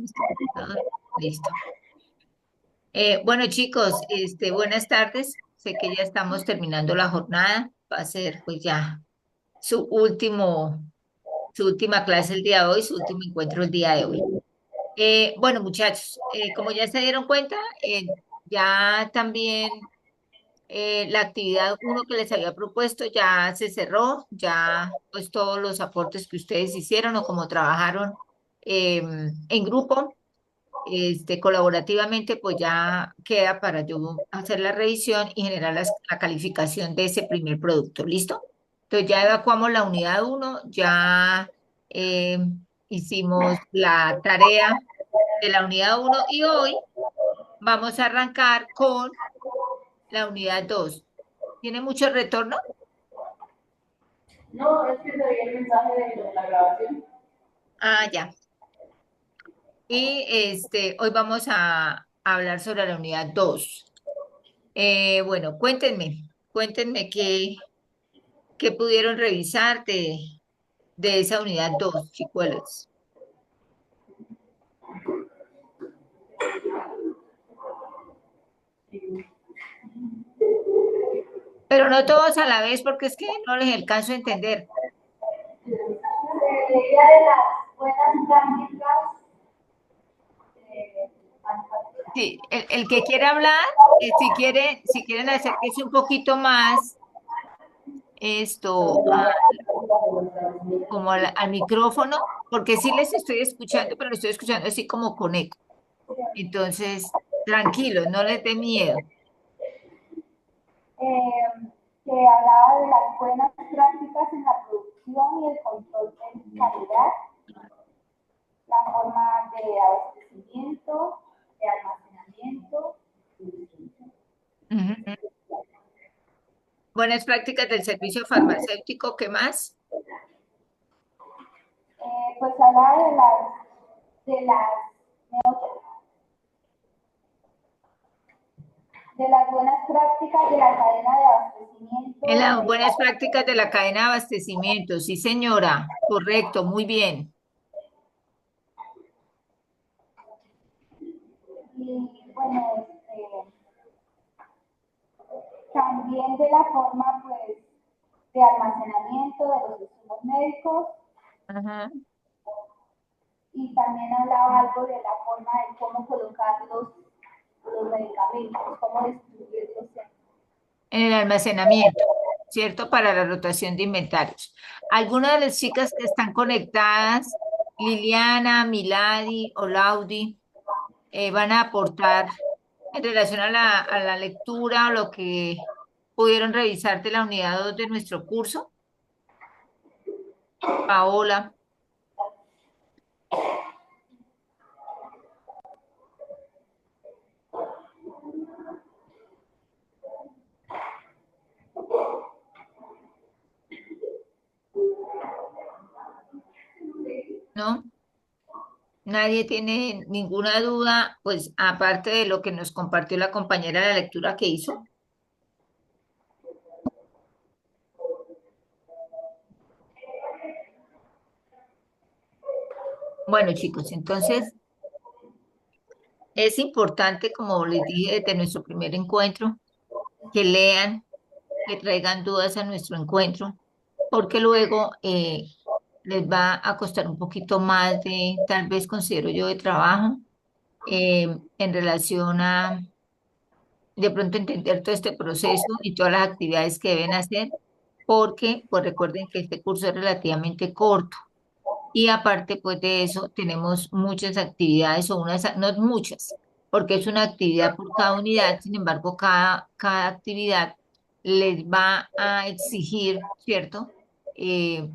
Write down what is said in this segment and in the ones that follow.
Este computador. Listo. Bueno, chicos, buenas tardes. Sé que ya estamos terminando la jornada. Va a ser pues ya su último, su última clase el día de hoy, su último encuentro el día de hoy. Bueno, muchachos, como ya se dieron cuenta, ya también la actividad uno que les había propuesto ya se cerró, ya pues todos los aportes que ustedes hicieron o como trabajaron en grupo colaborativamente, pues ya queda para yo hacer la revisión y generar la calificación de ese primer producto. ¿Listo? Entonces ya evacuamos la unidad uno, ya eh, hicimos la tarea de la unidad uno y hoy vamos a arrancar con la unidad 2. ¿Tiene mucho retorno? No, es que te vi el mensaje de la grabación. Ah, ya. Y hoy vamos a hablar sobre la unidad 2. Bueno, cuéntenme qué pudieron revisar de esa unidad 2, chicuelos. Pero no todos a la vez porque es que no les alcanzo a entender. Se leía de las buenas prácticas de manufactura. Sí, el que quiera hablar, si quieren acercarse un poquito más, esto, como al micrófono, porque sí les estoy escuchando, pero lo estoy escuchando así como con eco. Entonces, tranquilos, no les dé miedo. Que hablaba de las buenas prácticas en la producción y el control de calidad, la forma de abastecimiento, de almacenamiento. Ujú. Buenas prácticas del servicio farmacéutico, ¿qué más? Pues hablaba de las buenas prácticas de la cadena de abastecimiento En de las buenas medicamentos. prácticas de la cadena de abastecimiento, sí, señora, correcto, muy bien. Y bueno, también de la forma pues de almacenamiento de los insumos médicos Ajá. y también hablaba algo de la forma de cómo colocar los medicamentos, cómo distribuirlos. En el almacenamiento, ¿cierto? Para la rotación de inventarios. Algunas de las chicas que están conectadas, Liliana, Milady o Laudi, van a aportar en relación a la lectura o lo que pudieron revisar de la unidad 2 de nuestro curso. Paola, ¿no? Nadie tiene ninguna duda, pues aparte de lo que nos compartió la compañera de la lectura que hizo. Bueno, chicos, entonces es importante, como les dije desde nuestro primer encuentro, que lean, que traigan dudas a nuestro encuentro, porque luego les va a costar un poquito más de, tal vez considero yo, de trabajo en relación a de pronto entender todo este proceso y todas las actividades que deben hacer, porque pues recuerden que este curso es relativamente corto. Y aparte, pues de eso, tenemos muchas actividades o unas, no muchas, porque es una actividad por cada unidad, sin embargo, cada actividad les va a exigir, ¿cierto?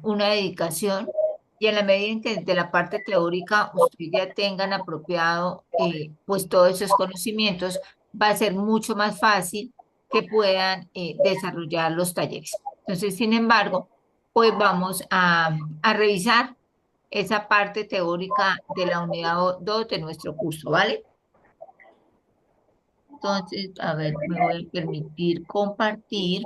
Una dedicación y en la medida en que de la parte teórica ustedes ya tengan apropiado, pues todos esos conocimientos, va a ser mucho más fácil que puedan desarrollar los talleres. Entonces, sin embargo, pues vamos a revisar esa parte teórica de la unidad 2 de nuestro curso, ¿vale? Entonces, a ver, me voy a permitir compartir.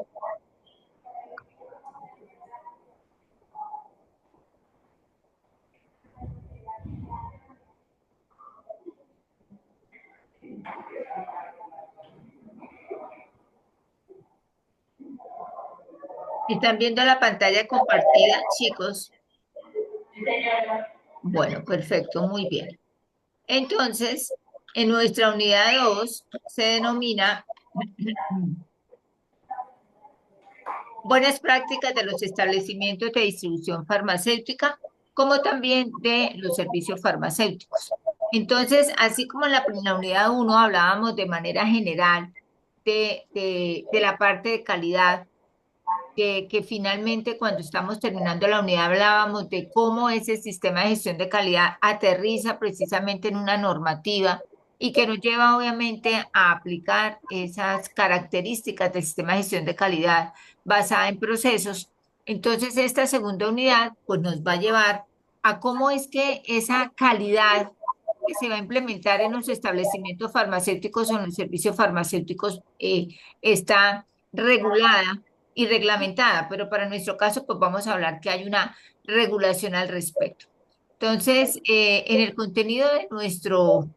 ¿Están viendo la pantalla compartida, chicos? Sí, señora. Bueno, perfecto, muy bien. Entonces, en nuestra unidad 2 se denomina buenas prácticas de los establecimientos de distribución farmacéutica, como también de los servicios farmacéuticos. Entonces, así como en la unidad 1 hablábamos de manera general de la parte de calidad, que finalmente cuando estamos terminando la unidad hablábamos de cómo ese sistema de gestión de calidad aterriza precisamente en una normativa y que nos lleva obviamente a aplicar esas características del sistema de gestión de calidad basada en procesos. Entonces, esta segunda unidad pues nos va a llevar a cómo es que esa calidad que se va a implementar en los establecimientos farmacéuticos o en los servicios farmacéuticos está regulada y reglamentada, pero para nuestro caso, pues vamos a hablar que hay una regulación al respecto. Entonces, en el contenido de nuestro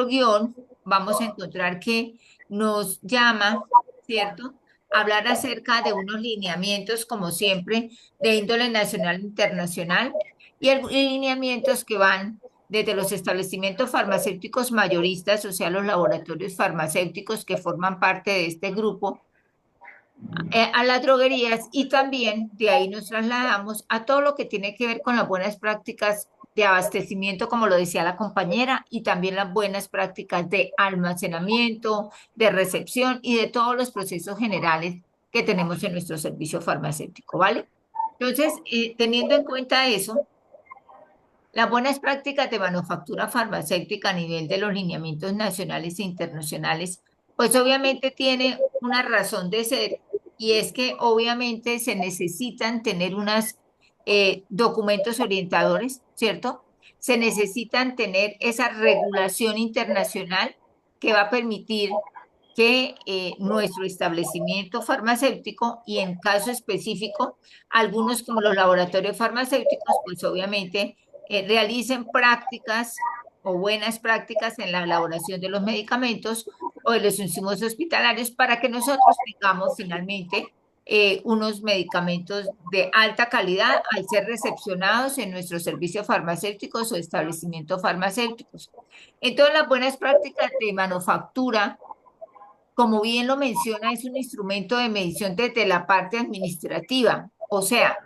guión, vamos a encontrar que nos llama, ¿cierto? Hablar acerca de unos lineamientos, como siempre, de índole nacional e internacional, y lineamientos que van desde los establecimientos farmacéuticos mayoristas, o sea, los laboratorios farmacéuticos que forman parte de este grupo, a las droguerías y también de ahí nos trasladamos a todo lo que tiene que ver con las buenas prácticas de abastecimiento, como lo decía la compañera, y también las buenas prácticas de almacenamiento, de recepción y de todos los procesos generales que tenemos en nuestro servicio farmacéutico, ¿vale? Entonces, teniendo en cuenta eso, las buenas prácticas de manufactura farmacéutica a nivel de los lineamientos nacionales e internacionales, pues obviamente tiene una razón de ser y es que obviamente se necesitan tener unos documentos orientadores, ¿cierto? Se necesitan tener esa regulación internacional que va a permitir que nuestro establecimiento farmacéutico y en caso específico, algunos como los laboratorios farmacéuticos, pues obviamente realicen prácticas o buenas prácticas en la elaboración de los medicamentos o de los insumos hospitalarios para que nosotros tengamos finalmente unos medicamentos de alta calidad al ser recepcionados en nuestros servicios farmacéuticos o establecimientos farmacéuticos. Entonces, las buenas prácticas de manufactura, como bien lo menciona, es un instrumento de medición desde la parte administrativa. O sea,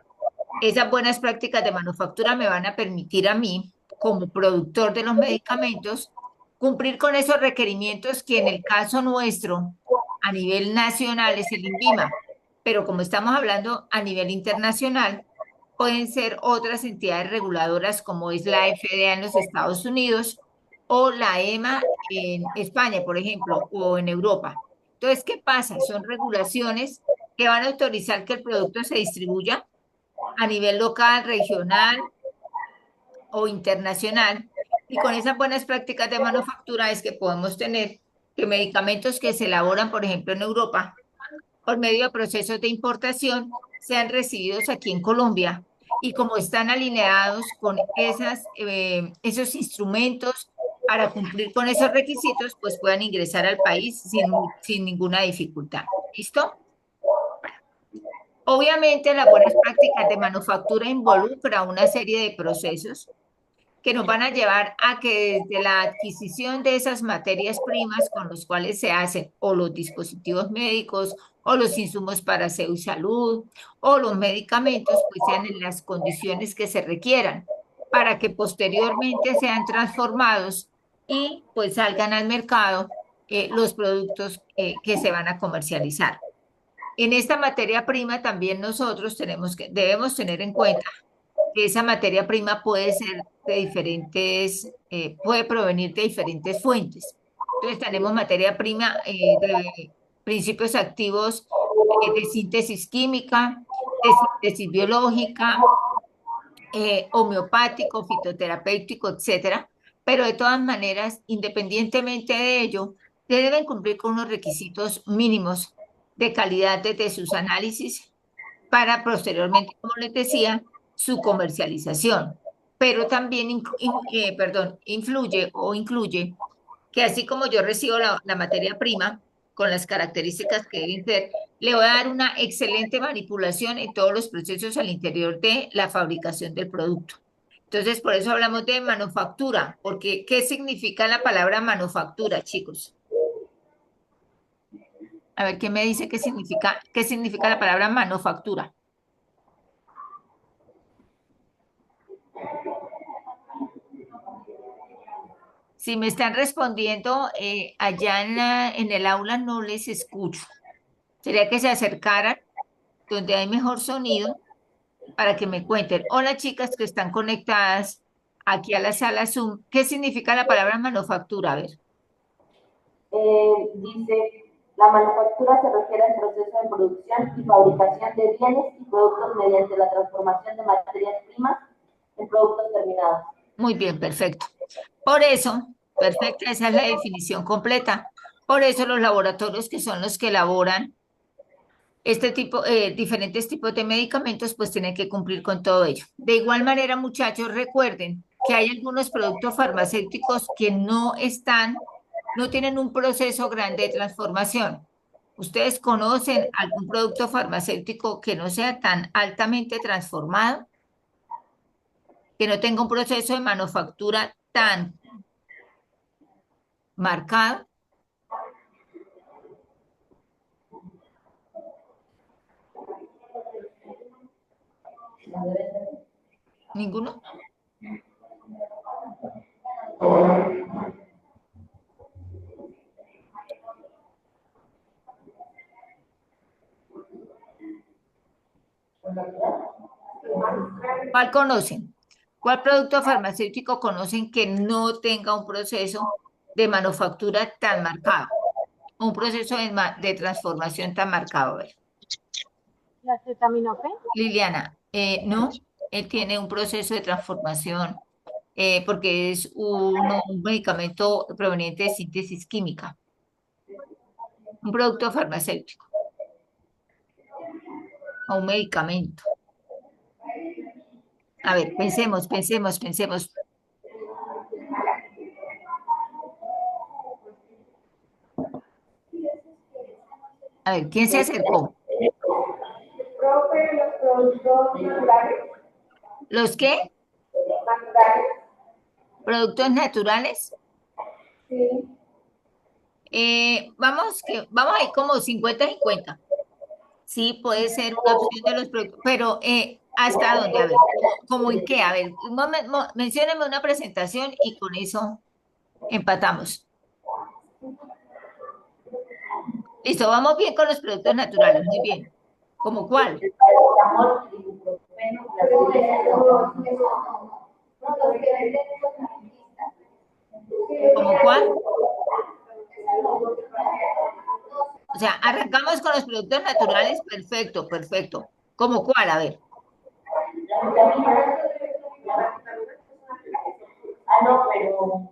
esas buenas prácticas de manufactura me van a permitir a mí, como productor de los medicamentos, cumplir con esos requerimientos que en el caso nuestro, a nivel nacional, es el INVIMA, pero como estamos hablando a nivel internacional, pueden ser otras entidades reguladoras como es la FDA en los Estados Unidos o la EMA en España, por ejemplo, o en Europa. Entonces, ¿qué pasa? Son regulaciones que van a autorizar que el producto se distribuya a nivel local, regional o internacional. Y con esas buenas prácticas de manufactura es que podemos tener que medicamentos que se elaboran, por ejemplo, en Europa, por medio de procesos de importación, sean recibidos aquí en Colombia. Y como están alineados con esos instrumentos para cumplir con esos requisitos, pues puedan ingresar al país sin ninguna dificultad. ¿Listo? Obviamente, las buenas prácticas de manufactura involucra una serie de procesos que nos van a llevar a que desde la adquisición de esas materias primas con los cuales se hacen o los dispositivos médicos o los insumos para salud y salud o los medicamentos, pues sean en las condiciones que se requieran para que posteriormente sean transformados y pues salgan al mercado los productos que se van a comercializar. En esta materia prima también nosotros debemos tener en cuenta que esa materia prima puede ser de puede provenir de diferentes fuentes. Entonces tenemos materia prima de principios activos de síntesis química, de síntesis biológica, homeopático, fitoterapéutico, etcétera. Pero de todas maneras, independientemente de ello, se deben cumplir con unos requisitos mínimos de calidad desde sus análisis para posteriormente, como les decía, su comercialización. Pero también, perdón, influye o incluye que así como yo recibo la materia prima, con las características que deben ser, le voy a dar una excelente manipulación en todos los procesos al interior de la fabricación del producto. Entonces, por eso hablamos de manufactura, porque ¿qué significa la palabra manufactura, chicos? A ver, ¿qué me dice qué significa la palabra manufactura? Si me están respondiendo allá en el aula, no les escucho. Sería que se acercaran donde hay mejor sonido para que me cuenten. Hola, chicas que están conectadas aquí a la sala Zoom. ¿Qué significa la palabra manufactura? A ver. Dice, la manufactura se refiere al proceso de producción y fabricación de bienes y productos mediante la transformación de materias primas en productos terminados. Muy bien, perfecto. Por eso, perfecta, esa es la definición completa. Por eso los laboratorios que son los que elaboran este tipo, diferentes tipos de medicamentos, pues tienen que cumplir con todo ello. De igual manera, muchachos, recuerden que hay algunos productos farmacéuticos que no tienen un proceso grande de transformación. ¿Ustedes conocen algún producto farmacéutico que no sea tan altamente transformado, que no tenga un proceso de manufactura tan marcado? ¿Ninguno? ¿Cuál conocen? ¿Cuál producto farmacéutico conocen que no tenga un proceso de manufactura tan marcado? Un proceso de transformación tan marcado. A ver, ¿La acetaminofén? Liliana, no, él tiene un proceso de transformación porque es un medicamento proveniente de síntesis química, un producto farmacéutico o un medicamento. A ver, pensemos. A ver, ¿quién se acercó? Profe, los productos naturales. ¿Los qué? Naturales, ¿Productos naturales? sí. Vamos a ir como 50-50. Sí, puede ser una opción de los productos, pero ¿hasta dónde? A ver, ¿cómo en qué? A ver, mencióneme una presentación y con eso empatamos. Listo, vamos bien con los productos naturales, muy bien. ¿Cómo cuál? ¿Cómo cuál? O sea, arrancamos con los productos naturales, perfecto, perfecto. ¿Cómo cuál? A ver, Ah, no, pero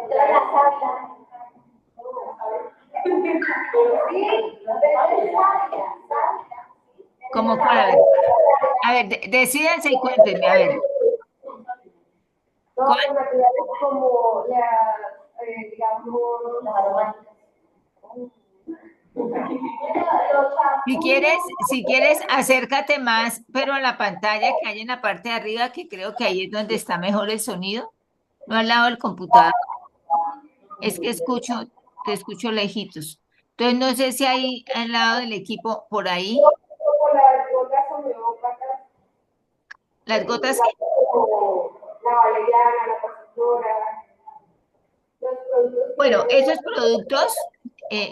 la sábila. Sí, ¿cómo cuál? A ver, decídense y cuéntenme, a ver, no, ¿cuál? pues naturales como la, digamos, las aromáticas. Si quieres, acércate más, pero a la pantalla que hay en la parte de arriba, que creo que ahí es donde está mejor el sonido, no al lado del computador. Es que te escucho lejitos. Entonces, no sé si hay al lado del equipo por ahí, Como las gotas homeópatas, las gotas que, como la valeriana, la pasiflora, los productos que bueno, venden. esos productos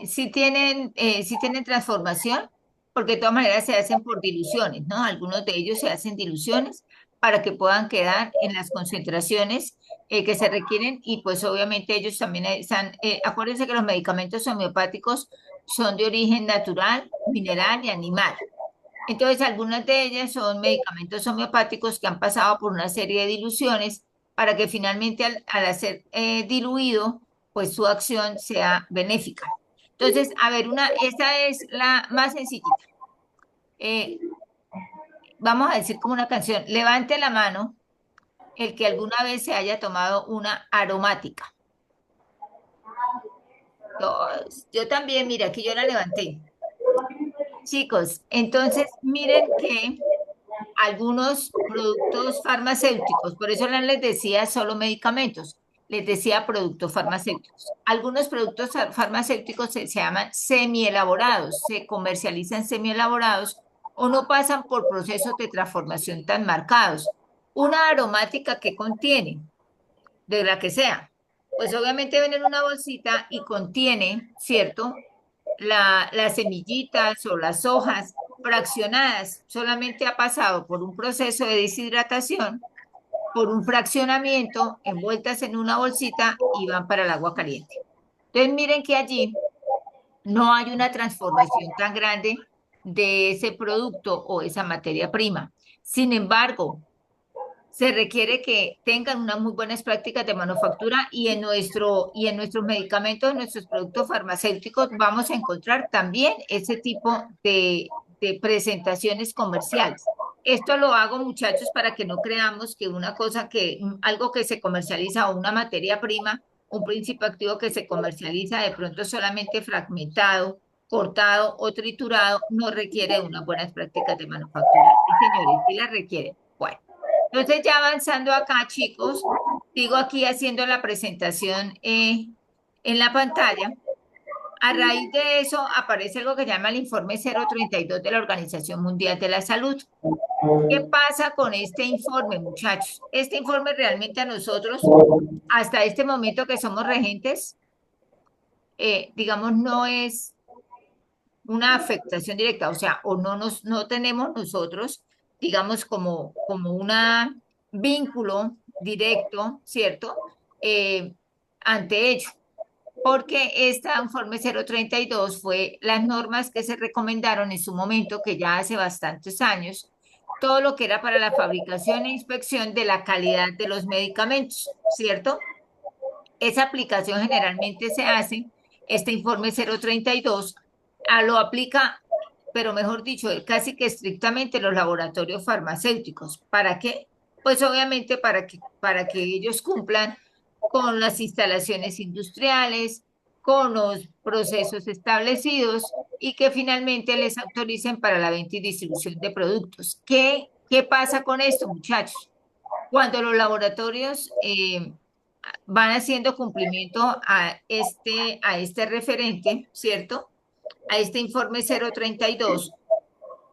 sí tienen transformación, porque de todas maneras se hacen por diluciones, ¿no? Algunos de ellos se hacen diluciones para que puedan quedar en las concentraciones que se requieren y pues obviamente ellos también están, acuérdense que los medicamentos homeopáticos son de origen natural, mineral y animal. Entonces, algunas de ellas son medicamentos homeopáticos que han pasado por una serie de diluciones para que finalmente al hacer diluido, pues su acción sea benéfica. Entonces, a ver, esta es la más sencillita. Eh, Vamos a decir como una canción, levante la mano el que alguna vez se haya tomado una aromática. Dos. Yo también, mira, aquí yo la levanté. Chicos, entonces miren que algunos productos farmacéuticos, por eso no les decía solo medicamentos, les decía productos farmacéuticos. Algunos productos farmacéuticos se llaman semielaborados, se comercializan semielaborados o no pasan por procesos de transformación tan marcados. Una aromática que contiene, de la que sea, pues obviamente viene en una bolsita y contiene, ¿cierto? Las semillitas o las hojas fraccionadas, solamente ha pasado por un proceso de deshidratación, por un fraccionamiento, envueltas en una bolsita y van para el agua caliente. Entonces miren que allí no hay una transformación tan grande de ese producto o esa materia prima. Sin embargo, se requiere que tengan unas muy buenas prácticas de manufactura y en nuestros medicamentos, en nuestros productos farmacéuticos, vamos a encontrar también ese tipo de presentaciones comerciales. Esto lo hago, muchachos, para que no creamos que una cosa algo que se comercializa o una materia prima, un principio activo que se comercializa de pronto solamente fragmentado, cortado o triturado, no requiere unas buenas prácticas de manufactura. Sí, señores, sí las requiere. Bueno. Entonces, ya avanzando acá, chicos, sigo aquí haciendo la presentación en la pantalla. A raíz de eso aparece algo que llama el informe 032 de la Organización Mundial de la Salud. ¿Qué pasa con este informe, muchachos? Este informe realmente a nosotros, hasta este momento que somos regentes, digamos, no es una afectación directa, o sea, o no tenemos nosotros, digamos, como una vínculo directo, ¿cierto? Eh, ante ello, porque esta informe 032 fue las normas que se recomendaron en su momento, que ya hace bastantes años, todo lo que era para la fabricación e inspección de la calidad de los medicamentos, ¿cierto? Esa aplicación generalmente se hace, este informe 032, lo aplica, pero mejor dicho, casi que estrictamente los laboratorios farmacéuticos. ¿Para qué? Pues obviamente para que ellos cumplan con las instalaciones industriales, con los procesos establecidos y que finalmente les autoricen para la venta y distribución de productos. ¿Qué pasa con esto, muchachos? Cuando los laboratorios van haciendo cumplimiento a este referente, ¿cierto? A este informe 032,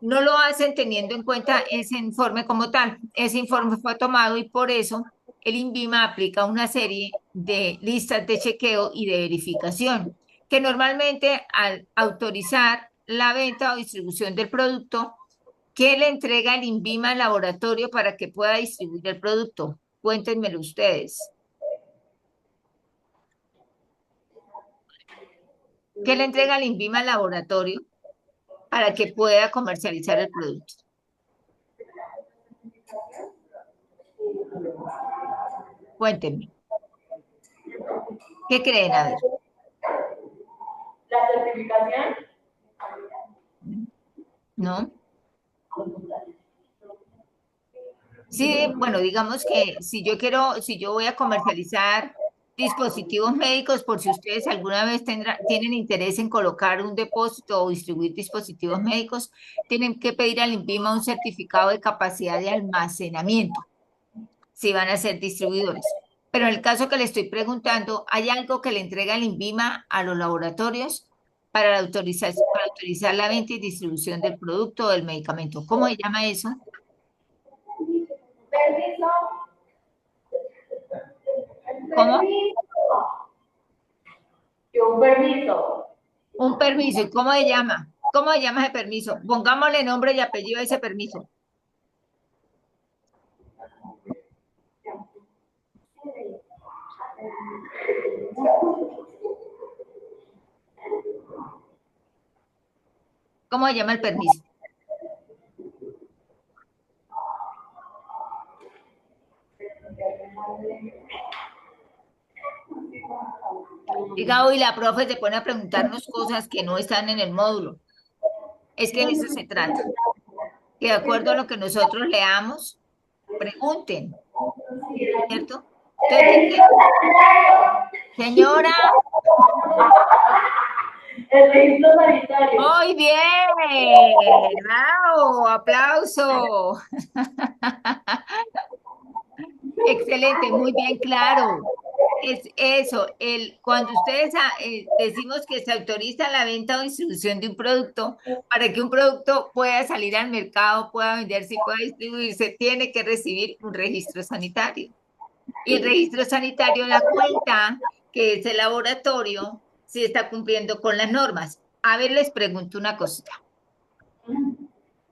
no lo hacen teniendo en cuenta ese informe como tal. Ese informe fue tomado y por eso el INVIMA aplica una serie de listas de chequeo y de verificación, que normalmente al autorizar la venta o distribución del producto, ¿qué le entrega el INVIMA al laboratorio para que pueda distribuir el producto? Cuéntenmelo ustedes. ¿Qué le entrega el INVIMA al laboratorio para que pueda comercializar el producto? Cuéntenme. ¿Qué creen? A ver. La certificación. ¿No? Sí, bueno, digamos que si yo voy a comercializar dispositivos médicos, por si ustedes alguna vez tienen interés en colocar un depósito o distribuir dispositivos médicos, tienen que pedir al INVIMA un certificado de capacidad de almacenamiento, si van a ser distribuidores. Pero en el caso que le estoy preguntando, ¿hay algo que le entrega el INVIMA a los laboratorios para autorizar la venta y distribución del producto o del medicamento? ¿Cómo se llama eso? Permiso. ¿Cómo? Permiso. Yo un permiso. Un permiso. ¿Y cómo se llama? ¿Cómo se llama ese permiso? Pongámosle nombre y apellido a ese permiso. ¿Cómo se llama el permiso? Diga, hoy la profe se pone a preguntarnos cosas que no están en el módulo. Es que de eso se trata. Que de acuerdo a lo que nosotros leamos, pregunten, ¿cierto? Entonces dice, Señora, El registro sanitario. muy bien. Bravo, aplauso. Excelente, muy bien, claro. Es eso, cuando ustedes decimos que se autoriza la venta o distribución de un producto, para que un producto pueda salir al mercado, pueda venderse y pueda distribuirse, tiene que recibir un registro sanitario. Y el registro sanitario da cuenta que ese laboratorio sí está cumpliendo con las normas. A ver, les pregunto una cosita.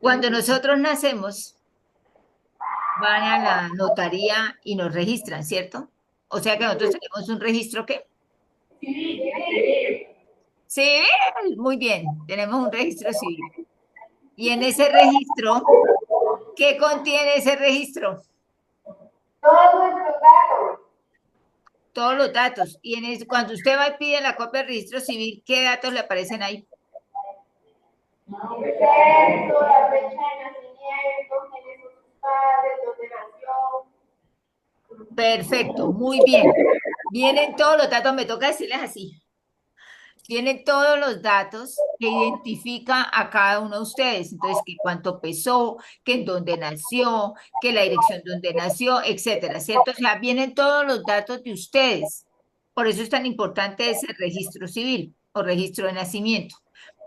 Cuando nosotros nacemos, van a la notaría y nos registran, ¿cierto? O sea que nosotros tenemos un registro ¿qué? Civil, muy bien, tenemos un registro civil. Y en ese registro, ¿qué contiene ese registro? Todos nuestros datos. Todos los datos. Y cuando usted va y pide la copia del registro civil, ¿qué datos le aparecen ahí? El sexo, la fecha de nacimiento, quiénes son sus padres, dónde nació. Perfecto, muy bien. Vienen todos los datos, me toca decirles así. Vienen todos los datos que identifica a cada uno de ustedes. Entonces, que cuánto pesó, que en dónde nació, que la dirección donde nació, etcétera, ¿cierto? O sea, vienen todos los datos de ustedes. Por eso es tan importante ese registro civil o registro de nacimiento.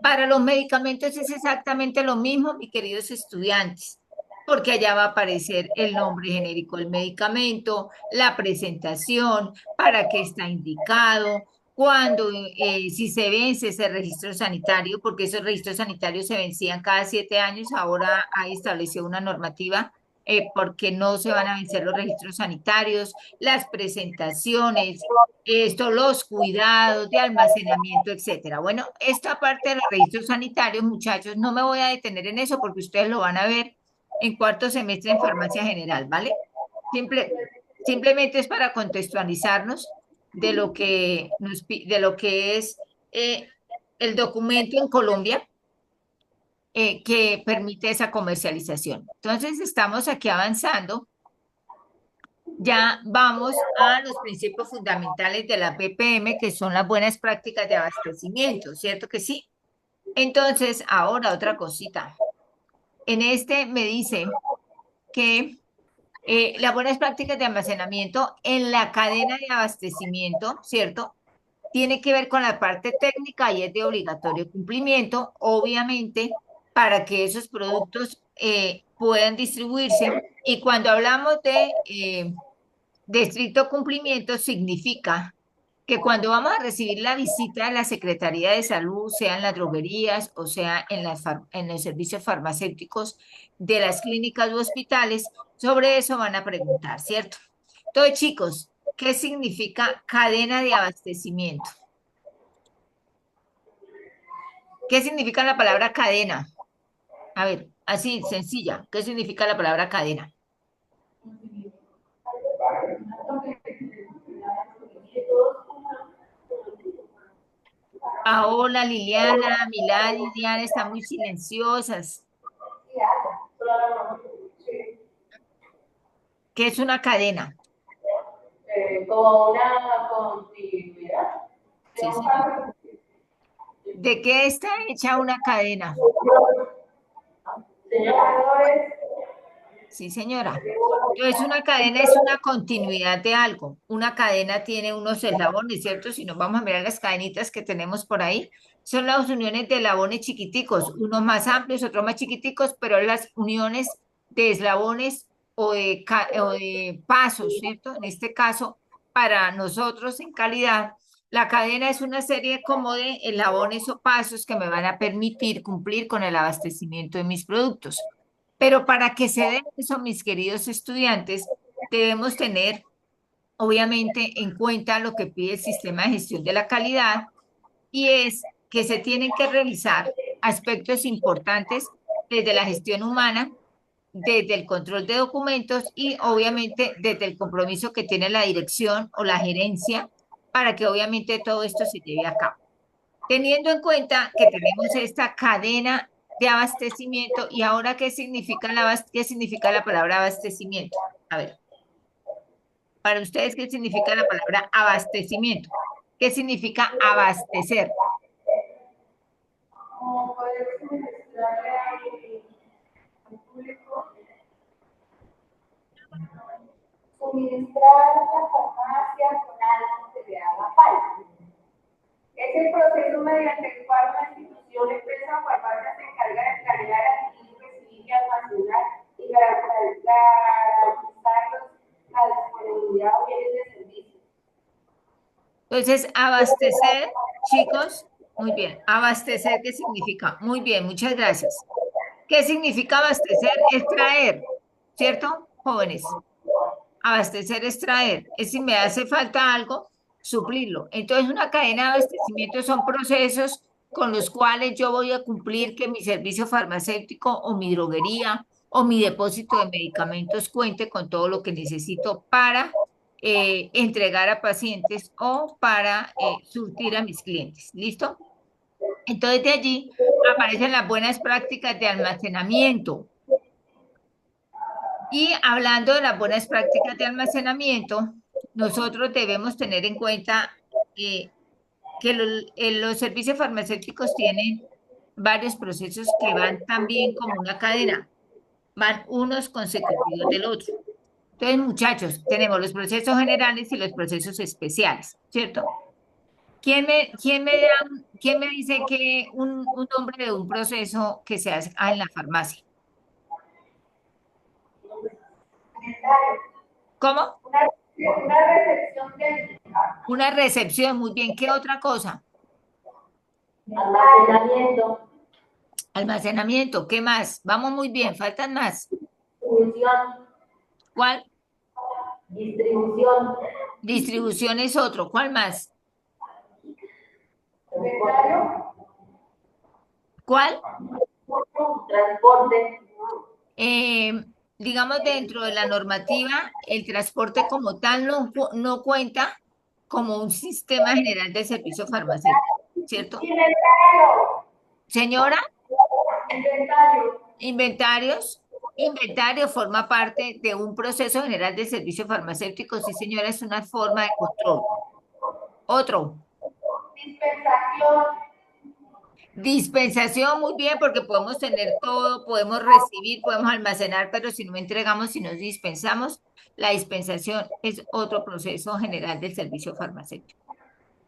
Para los medicamentos es exactamente lo mismo, mis queridos estudiantes, porque allá va a aparecer el nombre genérico del medicamento, la presentación, para qué está indicado, cuando, si se vence ese registro sanitario, porque esos registros sanitarios se vencían cada 7 años, ahora hay establecido una normativa porque no se van a vencer los registros sanitarios, las presentaciones, esto, los cuidados de almacenamiento, etcétera. Bueno, esta parte de los registros sanitarios, muchachos, no me voy a detener en eso porque ustedes lo van a ver en cuarto semestre en farmacia general, ¿vale? Simplemente es para contextualizarnos de lo que es eh, el documento en Colombia que permite esa comercialización. Entonces, estamos aquí avanzando. Ya vamos a los principios fundamentales de la PPM, que son las buenas prácticas de abastecimiento, ¿cierto que sí? Entonces, ahora otra cosita. En este me dice que las buenas prácticas de almacenamiento en la cadena de abastecimiento, ¿cierto? Tiene que ver con la parte técnica y es de obligatorio cumplimiento, obviamente, para que esos productos puedan distribuirse. Y cuando hablamos de estricto cumplimiento, significa que cuando vamos a recibir la visita de la Secretaría de Salud, sea en las droguerías o sea en los servicios farmacéuticos de las clínicas u hospitales, sobre eso van a preguntar, ¿cierto? Entonces, chicos, ¿qué significa cadena de abastecimiento? ¿Qué significa la palabra cadena? A ver, así, sencilla. ¿Qué significa la palabra cadena? Paola, Liliana, Milady, Diana están muy silenciosas. ¿Qué es una cadena? Como una continuidad. Sí, señor. ¿De qué está hecha una cadena? Señores, Sí, señora. Entonces, una cadena es una continuidad de algo. Una cadena tiene unos eslabones, ¿cierto? Si nos vamos a mirar las cadenitas que tenemos por ahí, son las uniones de eslabones chiquiticos, unos más amplios, otros más chiquiticos, pero las uniones de eslabones o de pasos, ¿cierto? En este caso, para nosotros en calidad, la cadena es una serie como de eslabones o pasos que me van a permitir cumplir con el abastecimiento de mis productos. Pero para que se dé eso, mis queridos estudiantes, debemos tener, obviamente, en cuenta lo que pide el sistema de gestión de la calidad y es que se tienen que revisar aspectos importantes desde la gestión humana, desde el control de documentos y, obviamente, desde el compromiso que tiene la dirección o la gerencia para que, obviamente, todo esto se lleve a cabo. Teniendo en cuenta que tenemos esta cadena de abastecimiento, ¿y ahora qué significa la palabra abastecimiento? A ver, para ustedes, ¿qué significa la palabra abastecimiento? ¿Qué significa abastecer? Como poder suministrarle al público, suministrar la farmacia con algo que le haga falta. Es el proceso mediante el cual una institución, empresa o farmacia se encarga de planear, adquirir, recibir y almacenar y garantizar la disponibilidad o bienes de servicio. Entonces, abastecer, chicos, muy bien. Abastecer, ¿qué significa? Muy bien, muchas gracias. ¿Qué significa abastecer? Es traer, ¿cierto, jóvenes? Abastecer es traer. Es si me hace falta algo, suplirlo. Entonces, una cadena de abastecimiento son procesos con los cuales yo voy a cumplir que mi servicio farmacéutico o mi droguería o mi depósito de medicamentos cuente con todo lo que necesito para entregar a pacientes o para surtir a mis clientes. ¿Listo? Entonces, de allí aparecen las buenas prácticas de almacenamiento. Y hablando de las buenas prácticas de almacenamiento, nosotros debemos tener en cuenta eh, que los servicios farmacéuticos tienen varios procesos que van también como una cadena, van unos consecutivos del otro. Entonces, muchachos, tenemos los procesos generales y los procesos especiales, ¿cierto? ¿Quién me dice que un nombre de un proceso que se hace en la farmacia? ¿Cómo? Una recepción técnica. Una recepción, muy bien. ¿Qué otra cosa? Almacenamiento. Almacenamiento, ¿qué más? Vamos muy bien, faltan más. Distribución. ¿Cuál? Distribución. Distribución es otro, ¿cuál más? Inventario. ¿Cuál? Transporte. Eh, digamos, dentro de la normativa, el transporte como tal no cuenta como un sistema general de servicio farmacéutico, ¿cierto? Inventario. Señora, Inventario. inventarios. Inventario forma parte de un proceso general de servicio farmacéutico, sí, señora, es una forma de control. Otro. Dispensación. Dispensación, muy bien, porque podemos tener todo, podemos recibir, podemos almacenar, pero si no entregamos, si nos dispensamos, la dispensación es otro proceso general del servicio farmacéutico.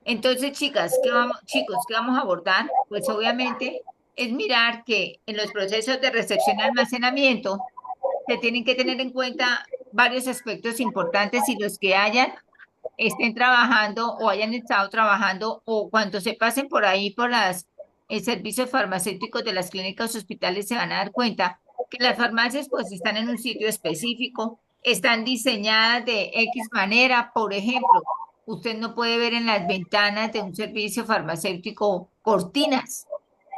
Entonces, chicos, ¿qué vamos a abordar? Pues obviamente es mirar que en los procesos de recepción y almacenamiento se tienen que tener en cuenta varios aspectos importantes y los que estén trabajando o hayan estado trabajando o cuando se pasen por ahí por las servicios farmacéuticos de las clínicas hospitales se van a dar cuenta que las farmacias pues están en un sitio específico, están diseñadas de X manera, por ejemplo, usted no puede ver en las ventanas de un servicio farmacéutico cortinas,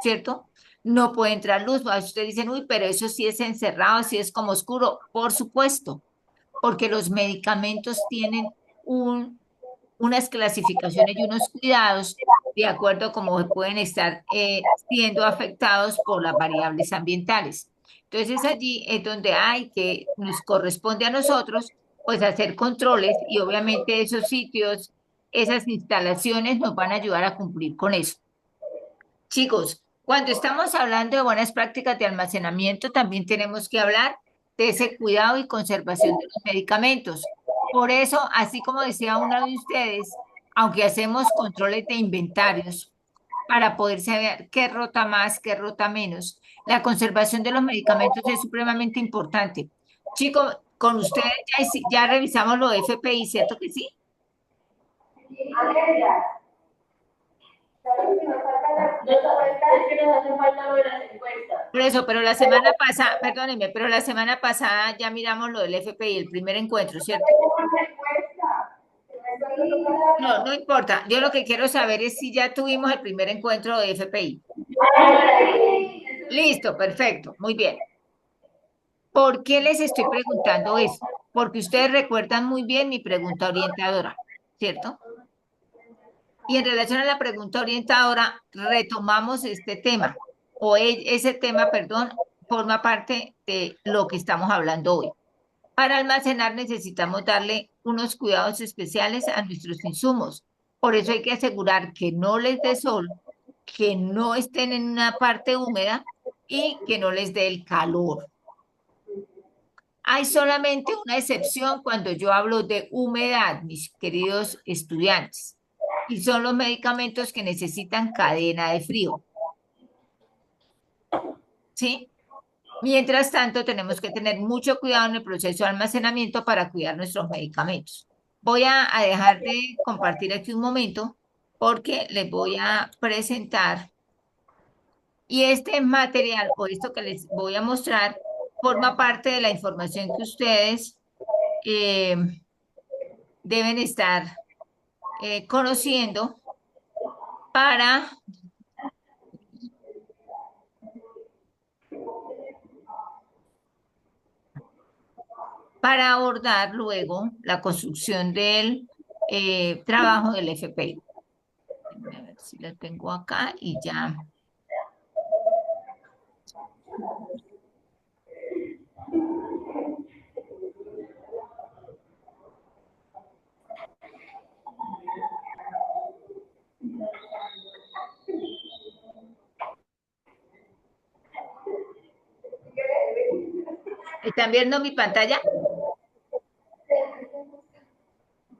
¿cierto? No puede entrar luz. Ustedes dicen, uy, pero eso sí es encerrado, sí es como oscuro. Por supuesto, porque los medicamentos tienen un, unas clasificaciones y unos cuidados de acuerdo a cómo pueden estar siendo afectados por las variables ambientales. Entonces allí es donde hay que nos corresponde a nosotros pues hacer controles y obviamente esos sitios, esas instalaciones nos van a ayudar a cumplir con eso. Chicos, cuando estamos hablando de buenas prácticas de almacenamiento, también tenemos que hablar de ese cuidado y conservación de los medicamentos. Por eso, así como decía uno de ustedes, aunque hacemos controles de inventarios para poder saber qué rota más, qué rota menos, la conservación de los medicamentos es supremamente importante. Chicos, con ustedes ya revisamos lo de FPI, ¿cierto que sí? Alergias. ¿Sabes si nos faltan las encuestas? Es que nos hace falta lo de las encuestas. Por eso, pero la semana pasada, perdónenme, pero la semana pasada ya miramos lo del FPI, el primer encuentro, ¿cierto? No, no importa. Yo lo que quiero saber es si ya tuvimos el primer encuentro de FPI. Listo, perfecto, muy bien. ¿Por qué les estoy preguntando eso? Porque ustedes recuerdan muy bien mi pregunta orientadora, ¿cierto? Y en relación a la pregunta orientadora, retomamos este tema, ese tema, perdón, forma parte de lo que estamos hablando hoy. Para almacenar necesitamos darle unos cuidados especiales a nuestros insumos. Por eso hay que asegurar que no les dé sol, que no estén en una parte húmeda y que no les dé el calor. Hay solamente una excepción cuando yo hablo de humedad, mis queridos estudiantes, y son los medicamentos que necesitan cadena de frío, ¿sí? Mientras tanto, tenemos que tener mucho cuidado en el proceso de almacenamiento para cuidar nuestros medicamentos. Voy a dejar de compartir aquí un momento porque les voy a presentar y este material o esto que les voy a mostrar forma parte de la información que ustedes eh, deben estar conociendo para, para abordar luego la construcción del trabajo del FPI. A ver si la tengo acá y ya. ¿Están viendo mi pantalla?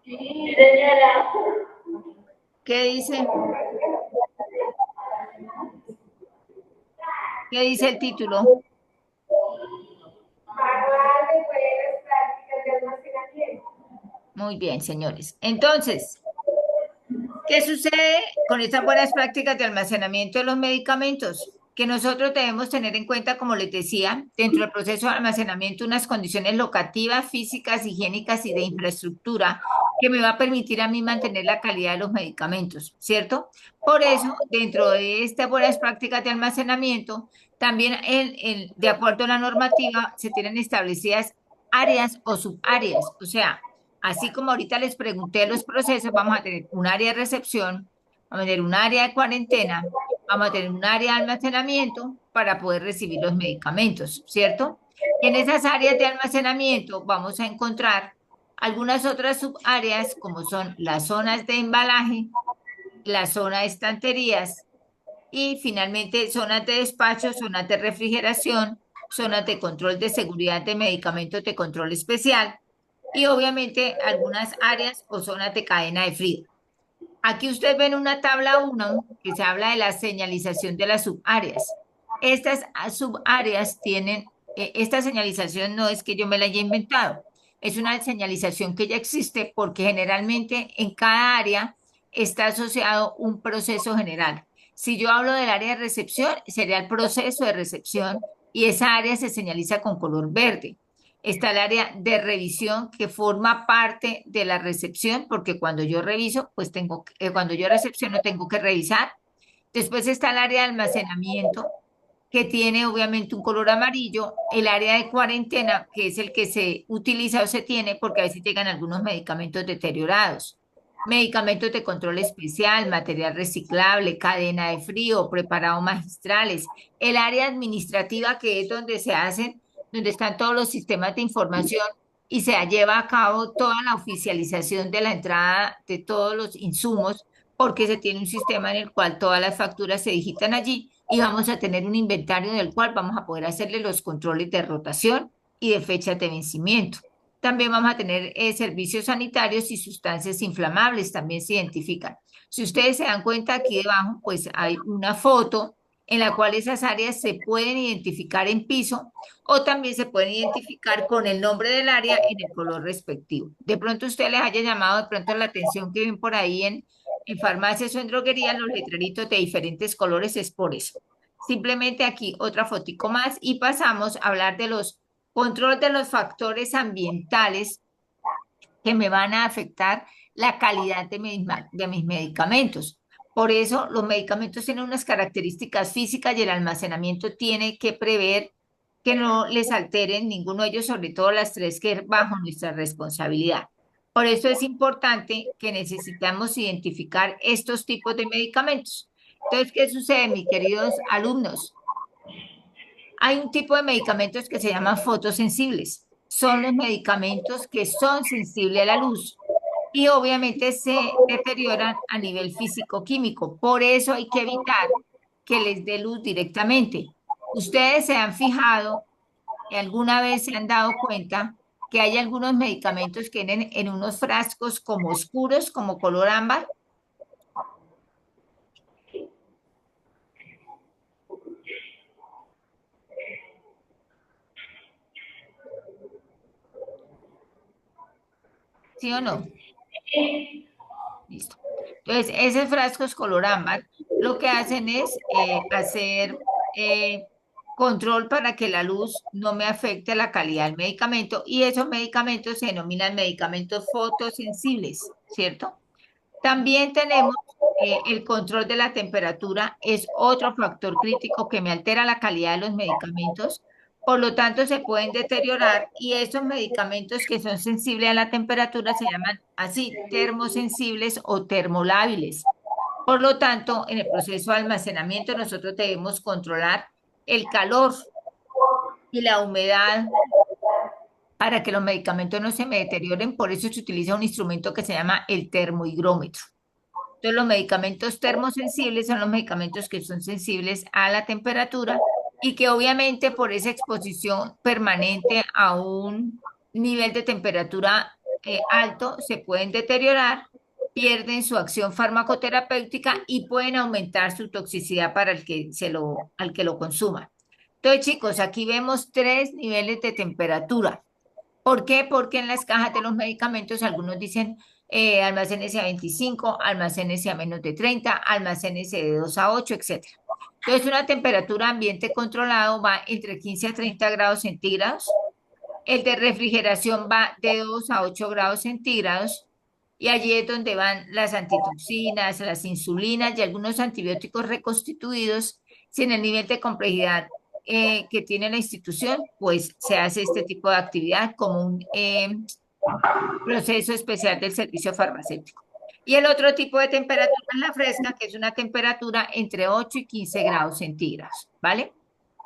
Sí, señora. ¿Qué dice? ¿Qué dice el título? Manual de buenas prácticas de almacenamiento. Muy bien, señores. Entonces, ¿qué sucede con estas buenas prácticas de almacenamiento de los medicamentos? Que nosotros debemos tener en cuenta, como les decía, dentro del proceso de almacenamiento, unas condiciones locativas, físicas, higiénicas y de infraestructura que me va a permitir a mí mantener la calidad de los medicamentos, ¿cierto? Por eso, dentro de estas buenas prácticas de almacenamiento, también de acuerdo a la normativa, se tienen establecidas áreas o subáreas, o sea, así como ahorita les pregunté los procesos, vamos a tener un área de recepción, vamos a tener un área de cuarentena, vamos a tener un área de almacenamiento para poder recibir los medicamentos, ¿cierto? Y en esas áreas de almacenamiento vamos a encontrar algunas otras subáreas como son las zonas de embalaje, la zona de estanterías y finalmente zonas de despacho, zonas de refrigeración, zonas de control de seguridad de medicamentos de control especial y obviamente algunas áreas o zonas de cadena de frío. Aquí ustedes ven una tabla 1 que se habla de la señalización de las subáreas. Estas subáreas tienen, esta señalización no es que yo me la haya inventado, es una señalización que ya existe porque generalmente en cada área está asociado un proceso general. Si yo hablo del área de recepción, sería el proceso de recepción y esa área se señaliza con color verde. Está el área de revisión que forma parte de la recepción, porque cuando yo reviso, pues cuando yo recepciono, tengo que revisar. Después está el área de almacenamiento, que tiene obviamente un color amarillo. El área de cuarentena, que es el que se utiliza o se tiene, porque a veces llegan algunos medicamentos deteriorados. Medicamentos de control especial, material reciclable, cadena de frío, preparado magistrales. El área administrativa, que es donde se hacen donde están todos los sistemas de información y se lleva a cabo toda la oficialización de la entrada de todos los insumos, porque se tiene un sistema en el cual todas las facturas se digitan allí y vamos a tener un inventario en el cual vamos a poder hacerle los controles de rotación y de fechas de vencimiento. También vamos a tener servicios sanitarios y sustancias inflamables, también se identifican. Si ustedes se dan cuenta aquí debajo, pues hay una foto en la cual esas áreas se pueden identificar en piso o también se pueden identificar con el nombre del área en el color respectivo. De pronto usted les haya llamado de pronto la atención que ven por ahí en farmacias o en droguerías los letreritos de diferentes colores, es por eso. Simplemente aquí otra fotico más y pasamos a hablar de los control de los factores ambientales que me van a afectar la calidad de mis medicamentos. Por eso los medicamentos tienen unas características físicas y el almacenamiento tiene que prever que no les alteren ninguno de ellos, sobre todo las tres que es bajo nuestra responsabilidad. Por eso es importante que necesitamos identificar estos tipos de medicamentos. Entonces, ¿qué sucede, mis queridos alumnos? Hay un tipo de medicamentos que se llaman fotosensibles. Son los medicamentos que son sensibles a la luz. y obviamente se deterioran a nivel físico-químico. Por eso hay que evitar que les dé luz directamente. Ustedes se han fijado, alguna vez se han dado cuenta que hay algunos medicamentos que vienen en unos frascos como oscuros, como color ámbar. ¿Sí o no? Listo. Entonces, esos frascos color ámbar lo que hacen es hacer control para que la luz no me afecte la calidad del medicamento y esos medicamentos se denominan medicamentos fotosensibles, ¿cierto? También tenemos el control de la temperatura, es otro factor crítico que me altera la calidad de los medicamentos, por lo tanto se pueden deteriorar y esos medicamentos que son sensibles a la temperatura se llaman así termosensibles o termolábiles. Por lo tanto, en el proceso de almacenamiento nosotros debemos controlar el calor y la humedad para que los medicamentos no se me deterioren, por eso se utiliza un instrumento que se llama el termohigrómetro. Entonces, los medicamentos termosensibles son los medicamentos que son sensibles a la temperatura y que obviamente por esa exposición permanente a un nivel de temperatura alto se pueden deteriorar, pierden su acción farmacoterapéutica y pueden aumentar su toxicidad para el que al que lo consuma. Entonces, chicos, aquí vemos tres niveles de temperatura. ¿Por qué? Porque en las cajas de los medicamentos algunos dicen almacénese a 25, almacénese a menos de 30, almacénese de 2 a 8, etcétera. Entonces, una temperatura ambiente controlado va entre 15 a 30 grados centígrados. El de refrigeración va de 2 a 8 grados centígrados. Y allí es donde van las antitoxinas, las insulinas y algunos antibióticos reconstituidos. Si en el nivel de complejidad que tiene la institución, pues se hace este tipo de actividad como un proceso especial del servicio farmacéutico. Y el otro tipo de temperatura es la fresca, que es una temperatura entre 8 y 15 grados centígrados, ¿vale?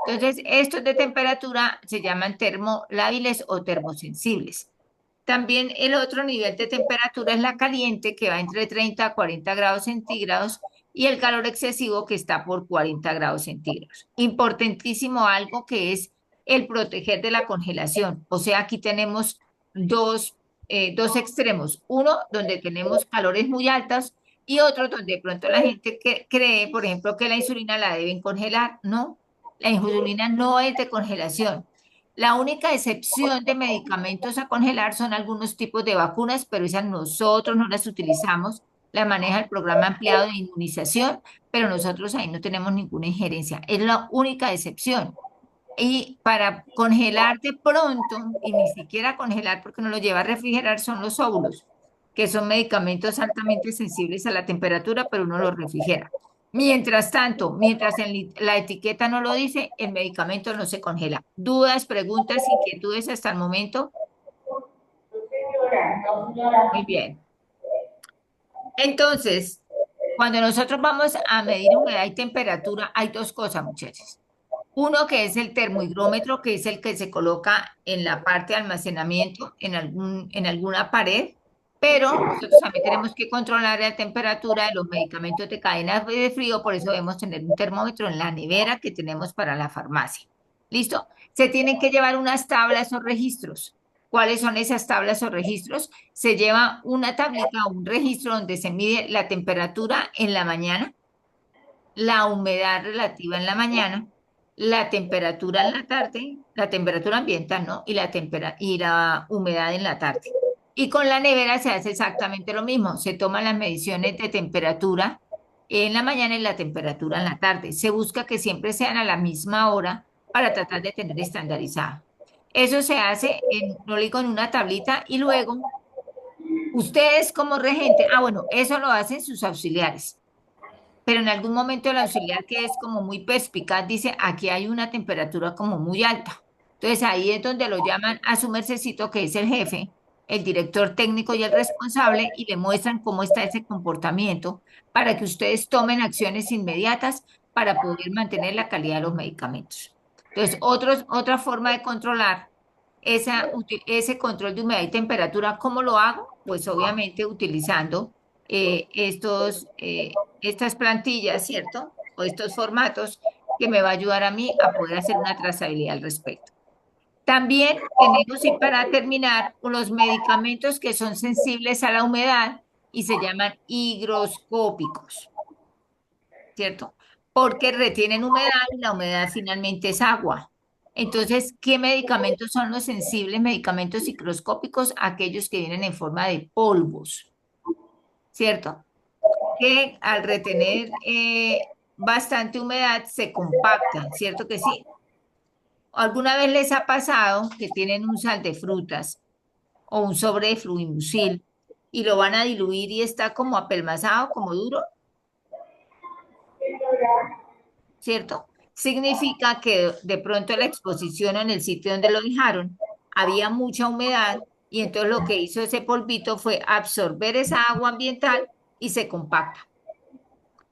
Entonces, estos de temperatura se llaman termolábiles o termosensibles. También el otro nivel de temperatura es la caliente, que va entre 30 a 40 grados centígrados, y el calor excesivo, que está por 40 grados centígrados. Importantísimo algo que es el proteger de la congelación. O sea, aquí tenemos dos extremos. Uno donde tenemos calores muy altos y otro donde de pronto la gente cree, por ejemplo, que la insulina la deben congelar. No, la insulina no es de congelación. La única excepción de medicamentos a congelar son algunos tipos de vacunas, pero esas nosotros no las utilizamos. La maneja el programa ampliado de inmunización, pero nosotros ahí no tenemos ninguna injerencia. Es la única excepción. Y para congelar de pronto, y ni siquiera congelar porque no lo lleva a refrigerar, son los óvulos, que son medicamentos altamente sensibles a la temperatura, pero uno los refrigera. Mientras tanto, mientras la etiqueta no lo dice, el medicamento no se congela. ¿Dudas, preguntas, inquietudes hasta el momento? Muy bien. Entonces, cuando nosotros vamos a medir humedad y temperatura, hay dos cosas, muchachos. Uno que es el termohigrómetro, que es el que se coloca en la parte de almacenamiento, en alguna pared, pero nosotros también tenemos que controlar la temperatura de los medicamentos de cadena de frío, por eso debemos tener un termómetro en la nevera que tenemos para la farmacia. ¿Listo? Se tienen que llevar unas tablas o registros. ¿Cuáles son esas tablas o registros? Se lleva una tablita o un registro donde se mide la temperatura en la mañana, la humedad relativa en la mañana, la temperatura en la tarde, la temperatura ambiental, ¿no? Y la humedad en la tarde. Y con la nevera se hace exactamente lo mismo. Se toman las mediciones de temperatura en la mañana y la temperatura en la tarde. Se busca que siempre sean a la misma hora para tratar de tener estandarizado. Eso se hace no le digo, en una tablita y luego ustedes como regente, bueno, eso lo hacen sus auxiliares, pero en algún momento el auxiliar que es como muy perspicaz dice, aquí hay una temperatura como muy alta. Entonces ahí es donde lo llaman a su mercecito, que es el jefe, el director técnico y el responsable, y le muestran cómo está ese comportamiento para que ustedes tomen acciones inmediatas para poder mantener la calidad de los medicamentos. Entonces, otra forma de controlar ese control de humedad y temperatura. ¿Cómo lo hago? Pues obviamente utilizando estas plantillas, ¿cierto? O estos formatos que me va a ayudar a mí a poder hacer una trazabilidad al respecto. También tenemos, y para terminar, los medicamentos que son sensibles a la humedad y se llaman higroscópicos, ¿cierto? Porque retienen humedad y la humedad finalmente es agua. Entonces, ¿qué medicamentos son los sensibles? Medicamentos higroscópicos, aquellos que vienen en forma de polvos, ¿cierto? Que al retener bastante humedad se compactan, ¿cierto que sí? ¿Alguna vez les ha pasado que tienen un sal de frutas o un sobre de fluimucil y lo van a diluir y está como apelmazado, como duro? ¿Cierto? Significa que de pronto la exposición o en el sitio donde lo dejaron había mucha humedad y entonces lo que hizo ese polvito fue absorber esa agua ambiental y se compacta.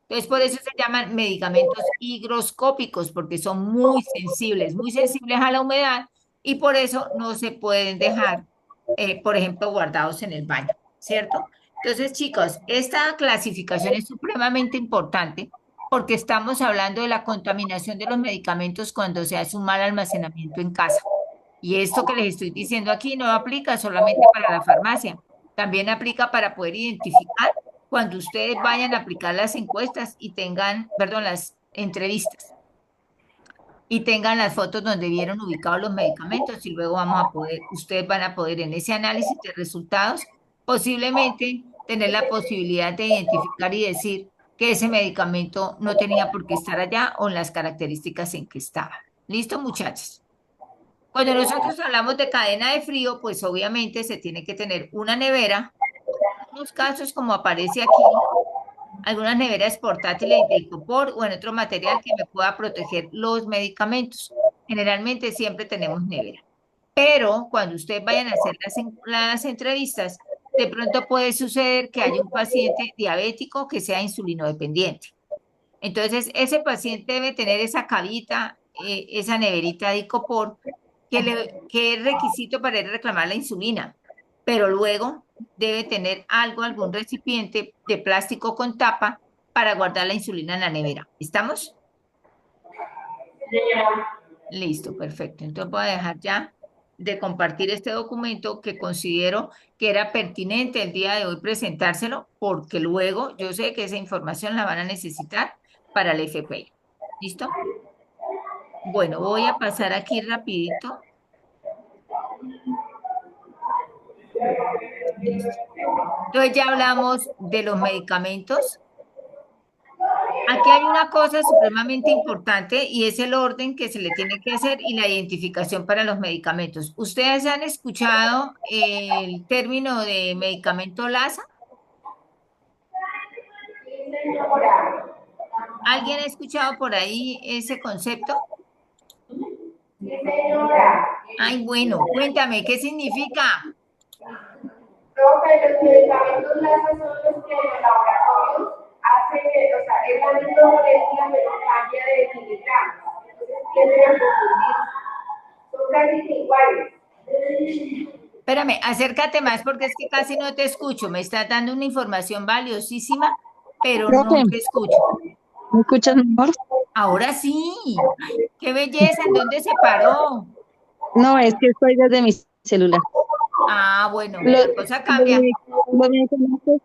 Entonces por eso se llaman medicamentos higroscópicos porque son muy sensibles a la humedad y por eso no se pueden dejar, por ejemplo, guardados en el baño, ¿cierto? Entonces, chicos, esta clasificación es supremamente importante porque estamos hablando de la contaminación de los medicamentos cuando se hace un mal almacenamiento en casa. Y esto que les estoy diciendo aquí no aplica solamente para la farmacia, también aplica para poder identificar cuando ustedes vayan a aplicar las encuestas y tengan, perdón, las entrevistas y tengan las fotos donde vieron ubicados los medicamentos y luego vamos a poder, ustedes van a poder en ese análisis de resultados posiblemente tener la posibilidad de identificar y decir que ese medicamento no tenía por qué estar allá o en las características en que estaba. ¿Listo, muchachos? Cuando nosotros hablamos de cadena de frío, pues obviamente se tiene que tener una nevera, en unos casos como aparece aquí, algunas neveras portátiles de icopor o en otro material que me pueda proteger los medicamentos. Generalmente siempre tenemos nevera. Pero cuando ustedes vayan a hacer las entrevistas, de pronto puede suceder que haya un paciente diabético que sea insulino dependiente. Entonces, ese paciente debe tener esa cavita, esa neverita de icopor, que es requisito para ir a reclamar la insulina, pero luego debe tener algo, algún recipiente de plástico con tapa para guardar la insulina en la nevera. ¿Estamos? Listo, perfecto. Entonces voy a dejar ya de compartir este documento que considero que era pertinente el día de hoy presentárselo, porque luego yo sé que esa información la van a necesitar para el FPI. ¿Listo? Bueno, voy a pasar aquí rapidito. Listo. Entonces ya hablamos de los medicamentos. Aquí hay una cosa supremamente importante y es el orden que se le tiene que hacer y la identificación para los medicamentos. ¿Ustedes han escuchado el término de medicamento LASA? ¿Alguien ha escuchado por ahí ese concepto? Ay, bueno, cuéntame, ¿qué significa? Profe, los medicamentos láser son los que en el laboratorio hace que, o sea, es la misma molécula pero cambia de miligramos. Entonces tienden a confundirse. Son casi iguales. Espérame, acércate más porque es que casi no te escucho. Me estás dando una información valiosísima, pero no Profe, te escucho. ¿me escuchas mejor? Ahora sí. Ay, qué belleza, ¿en dónde se paró? No, es que estoy desde mi celular. Ah, bueno, Los, la cosa los cambia. medi- los medicamentos,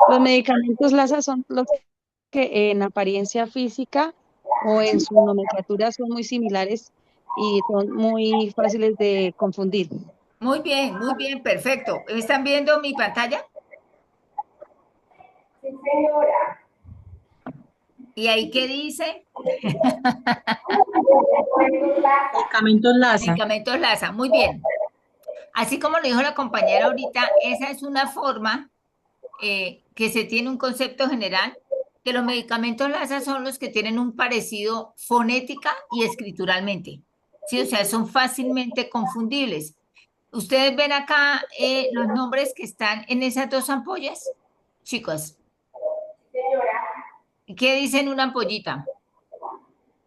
los medicamentos LASA son los que en apariencia física o en su nomenclatura son muy similares y son muy fáciles de confundir. Muy bien, perfecto. ¿Están viendo mi pantalla? Sí, señora. ¿Y ahí qué dice? Medicamentos láser. Medicamentos LASA. Medicamentos LASA. Muy bien. Así como lo dijo la compañera ahorita, esa es una forma que se tiene un concepto general, que los medicamentos LASA son los que tienen un parecido fonética y escrituralmente. Sí, o sea, son fácilmente confundibles. ¿Ustedes ven acá los nombres que están en esas dos ampollas? Chicos, Señora, ¿qué dice en una ampollita?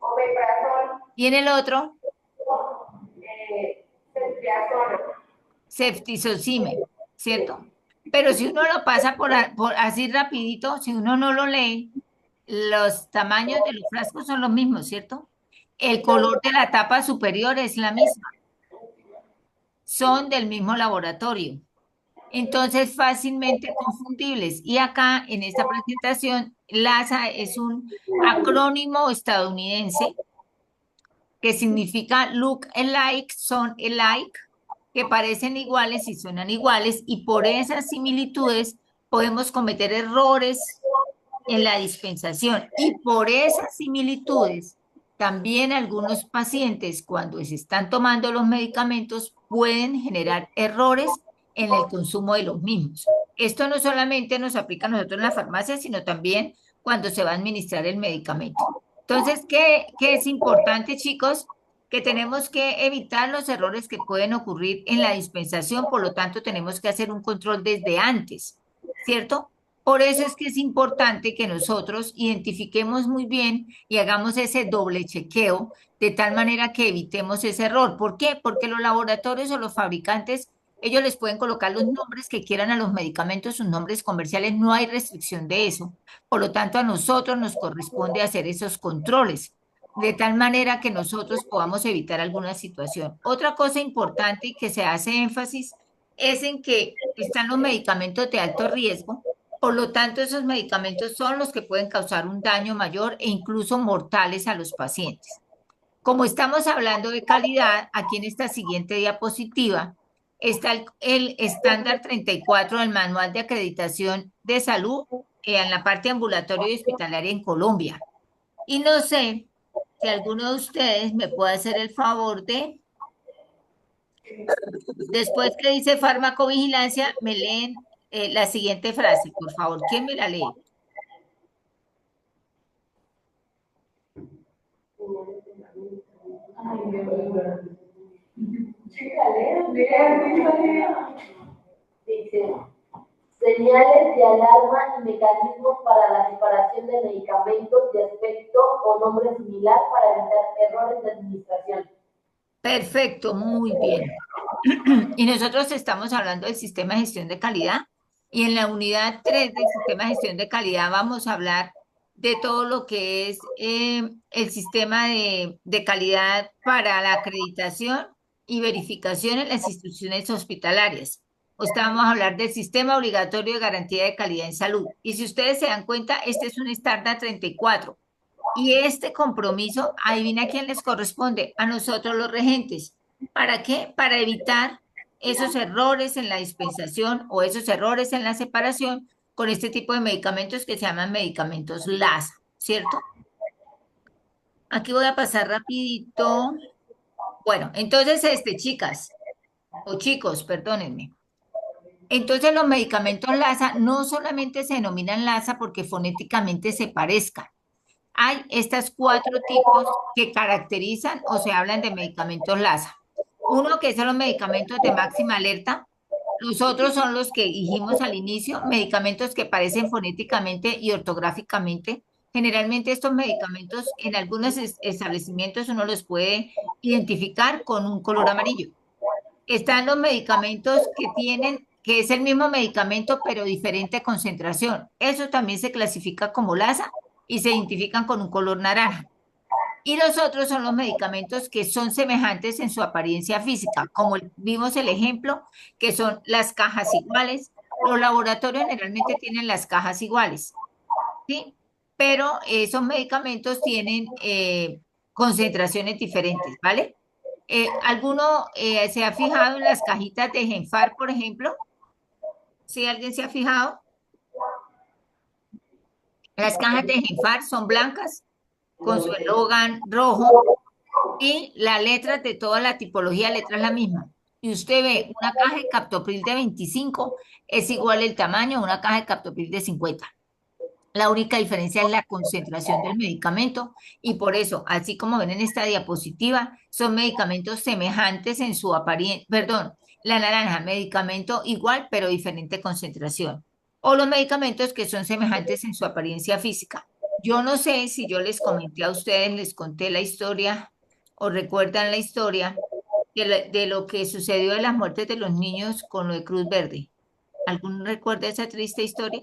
omeprazol, ¿Y en el otro? ceftriaxona. ceftriaxone, ¿cierto? Pero si uno lo pasa por así rapidito, si uno no lo lee, los tamaños de los frascos son los mismos, ¿cierto? El color de la tapa superior es la misma, son del mismo laboratorio. Entonces, fácilmente confundibles. Y acá en esta presentación, LASA es un acrónimo estadounidense que significa look alike, son alike, que parecen iguales y suenan iguales, y por esas similitudes podemos cometer errores en la dispensación. Y por esas similitudes, también algunos pacientes, cuando se están tomando los medicamentos, pueden generar errores en el consumo de los mismos. Esto no solamente nos aplica a nosotros en la farmacia, sino también cuando se va a administrar el medicamento. Entonces, ¿qué es importante, chicos? Que tenemos que evitar los errores que pueden ocurrir en la dispensación, por lo tanto, tenemos que hacer un control desde antes, ¿cierto? Por eso es que es importante que nosotros identifiquemos muy bien y hagamos ese doble chequeo de tal manera que evitemos ese error. ¿Por qué? Porque los laboratorios o los fabricantes, ellos les pueden colocar los nombres que quieran a los medicamentos, sus nombres comerciales, no hay restricción de eso. Por lo tanto, a nosotros nos corresponde hacer esos controles, de tal manera que nosotros podamos evitar alguna situación. Otra cosa importante y que se hace énfasis es en que están los medicamentos de alto riesgo. Por lo tanto, esos medicamentos son los que pueden causar un daño mayor e incluso mortales a los pacientes. Como estamos hablando de calidad, aquí en esta siguiente diapositiva está el estándar 34 del Manual de Acreditación de Salud en la parte ambulatoria y hospitalaria en Colombia. Y no sé si alguno de ustedes me puede hacer el favor de, después que dice farmacovigilancia, me leen la siguiente frase, por favor. ¿Quién me la lee? Dice, señales de alarma y mecanismos para la separación de medicamentos de aspecto o nombre similar para evitar errores de administración. Perfecto, muy bien. Y nosotros estamos hablando del sistema de gestión de calidad y en la unidad 3 del sistema de gestión de calidad vamos a hablar de todo lo que es el sistema de calidad para la acreditación y verificación en las instituciones hospitalarias. O sea, vamos a hablar del sistema obligatorio de garantía de calidad en salud. Y si ustedes se dan cuenta, este es un estándar 34. Y este compromiso, adivina a quién les corresponde, a nosotros los regentes. ¿Para qué? Para evitar esos errores en la dispensación o esos errores en la separación con este tipo de medicamentos que se llaman medicamentos LASA, ¿cierto? Aquí voy a pasar rapidito. Bueno, entonces, chicas, o chicos, perdónenme. Entonces, los medicamentos LASA no solamente se denominan LASA porque fonéticamente se parezcan. Hay estos 4 tipos que caracterizan o se hablan de medicamentos LASA. Uno que son los medicamentos de máxima alerta. Los otros son los que dijimos al inicio, medicamentos que parecen fonéticamente y ortográficamente. Generalmente estos medicamentos en algunos establecimientos uno los puede identificar con un color amarillo. Están los medicamentos que es el mismo medicamento pero diferente concentración. Eso también se clasifica como LASA y se identifican con un color naranja. Y los otros son los medicamentos que son semejantes en su apariencia física, como vimos el ejemplo, que son las cajas iguales. Los laboratorios generalmente tienen las cajas iguales, ¿sí? Pero esos medicamentos tienen concentraciones diferentes, ¿vale? ¿Alguno se ha fijado en las cajitas de Genfar, por ejemplo? ¿Sí alguien se ha fijado? Las cajas de Genfar son blancas con su eslogan rojo y las letras de toda la tipología de letras es la misma. Y usted ve una caja de captopril de 25 es igual el tamaño a una caja de captopril de 50. La única diferencia es la concentración del medicamento y por eso, así como ven en esta diapositiva, son medicamentos semejantes en su apariencia, perdón, la naranja, medicamento igual pero diferente concentración. O los medicamentos que son semejantes en su apariencia física. Yo no sé si yo les comenté a ustedes, les conté la historia o recuerdan la historia de lo que sucedió de las muertes de los niños con lo de Cruz Verde. ¿Algún recuerda esa triste historia?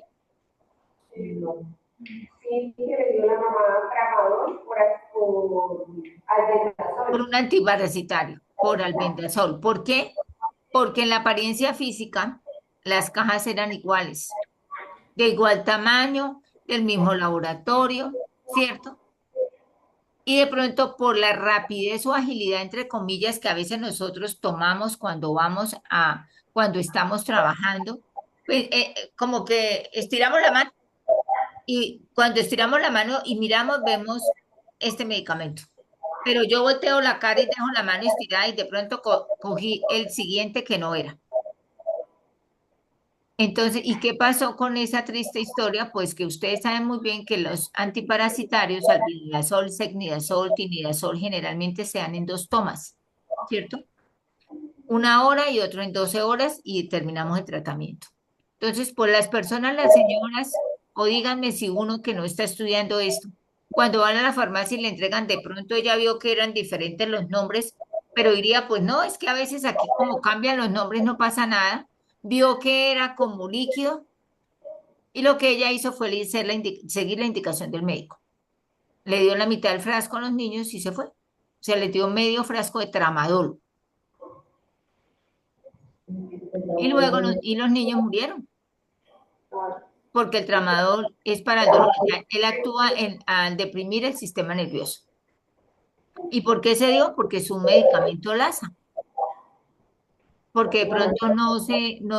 No. Sí, que le dio la mamá tramador por Por albendazol. un antiparasitario, por albendazol. ¿Por qué? Porque en la apariencia física las cajas eran iguales, de igual tamaño, del mismo laboratorio, ¿cierto? Y de pronto por la rapidez o agilidad, entre comillas, que a veces nosotros tomamos cuando estamos trabajando, pues como que estiramos la mano y cuando estiramos la mano y miramos, vemos este medicamento. Pero yo volteo la cara y dejo la mano estirada y de pronto cogí el siguiente que no era. Entonces, ¿y qué pasó con esa triste historia? Pues que ustedes saben muy bien que los antiparasitarios, albendazol, secnidazol, tinidazol, generalmente se dan en 2 tomas, ¿cierto? 1 hora y otro en 12 horas y terminamos el tratamiento. Entonces, pues las personas, las señoras, o díganme si uno que no está estudiando esto, cuando van a la farmacia y le entregan, de pronto ella vio que eran diferentes los nombres, pero diría, pues no, es que a veces aquí como cambian los nombres no pasa nada. Vio que era como líquido y lo que ella hizo fue seguir la indicación del médico. Le dio la mitad del frasco a los niños y se fue. O sea, le dio medio frasco de tramadol. Y luego los niños murieron, porque el tramadol es para el dolor. O sea, él actúa al deprimir el sistema nervioso. ¿Y por qué se dio? Porque es un medicamento LASA. Porque de pronto no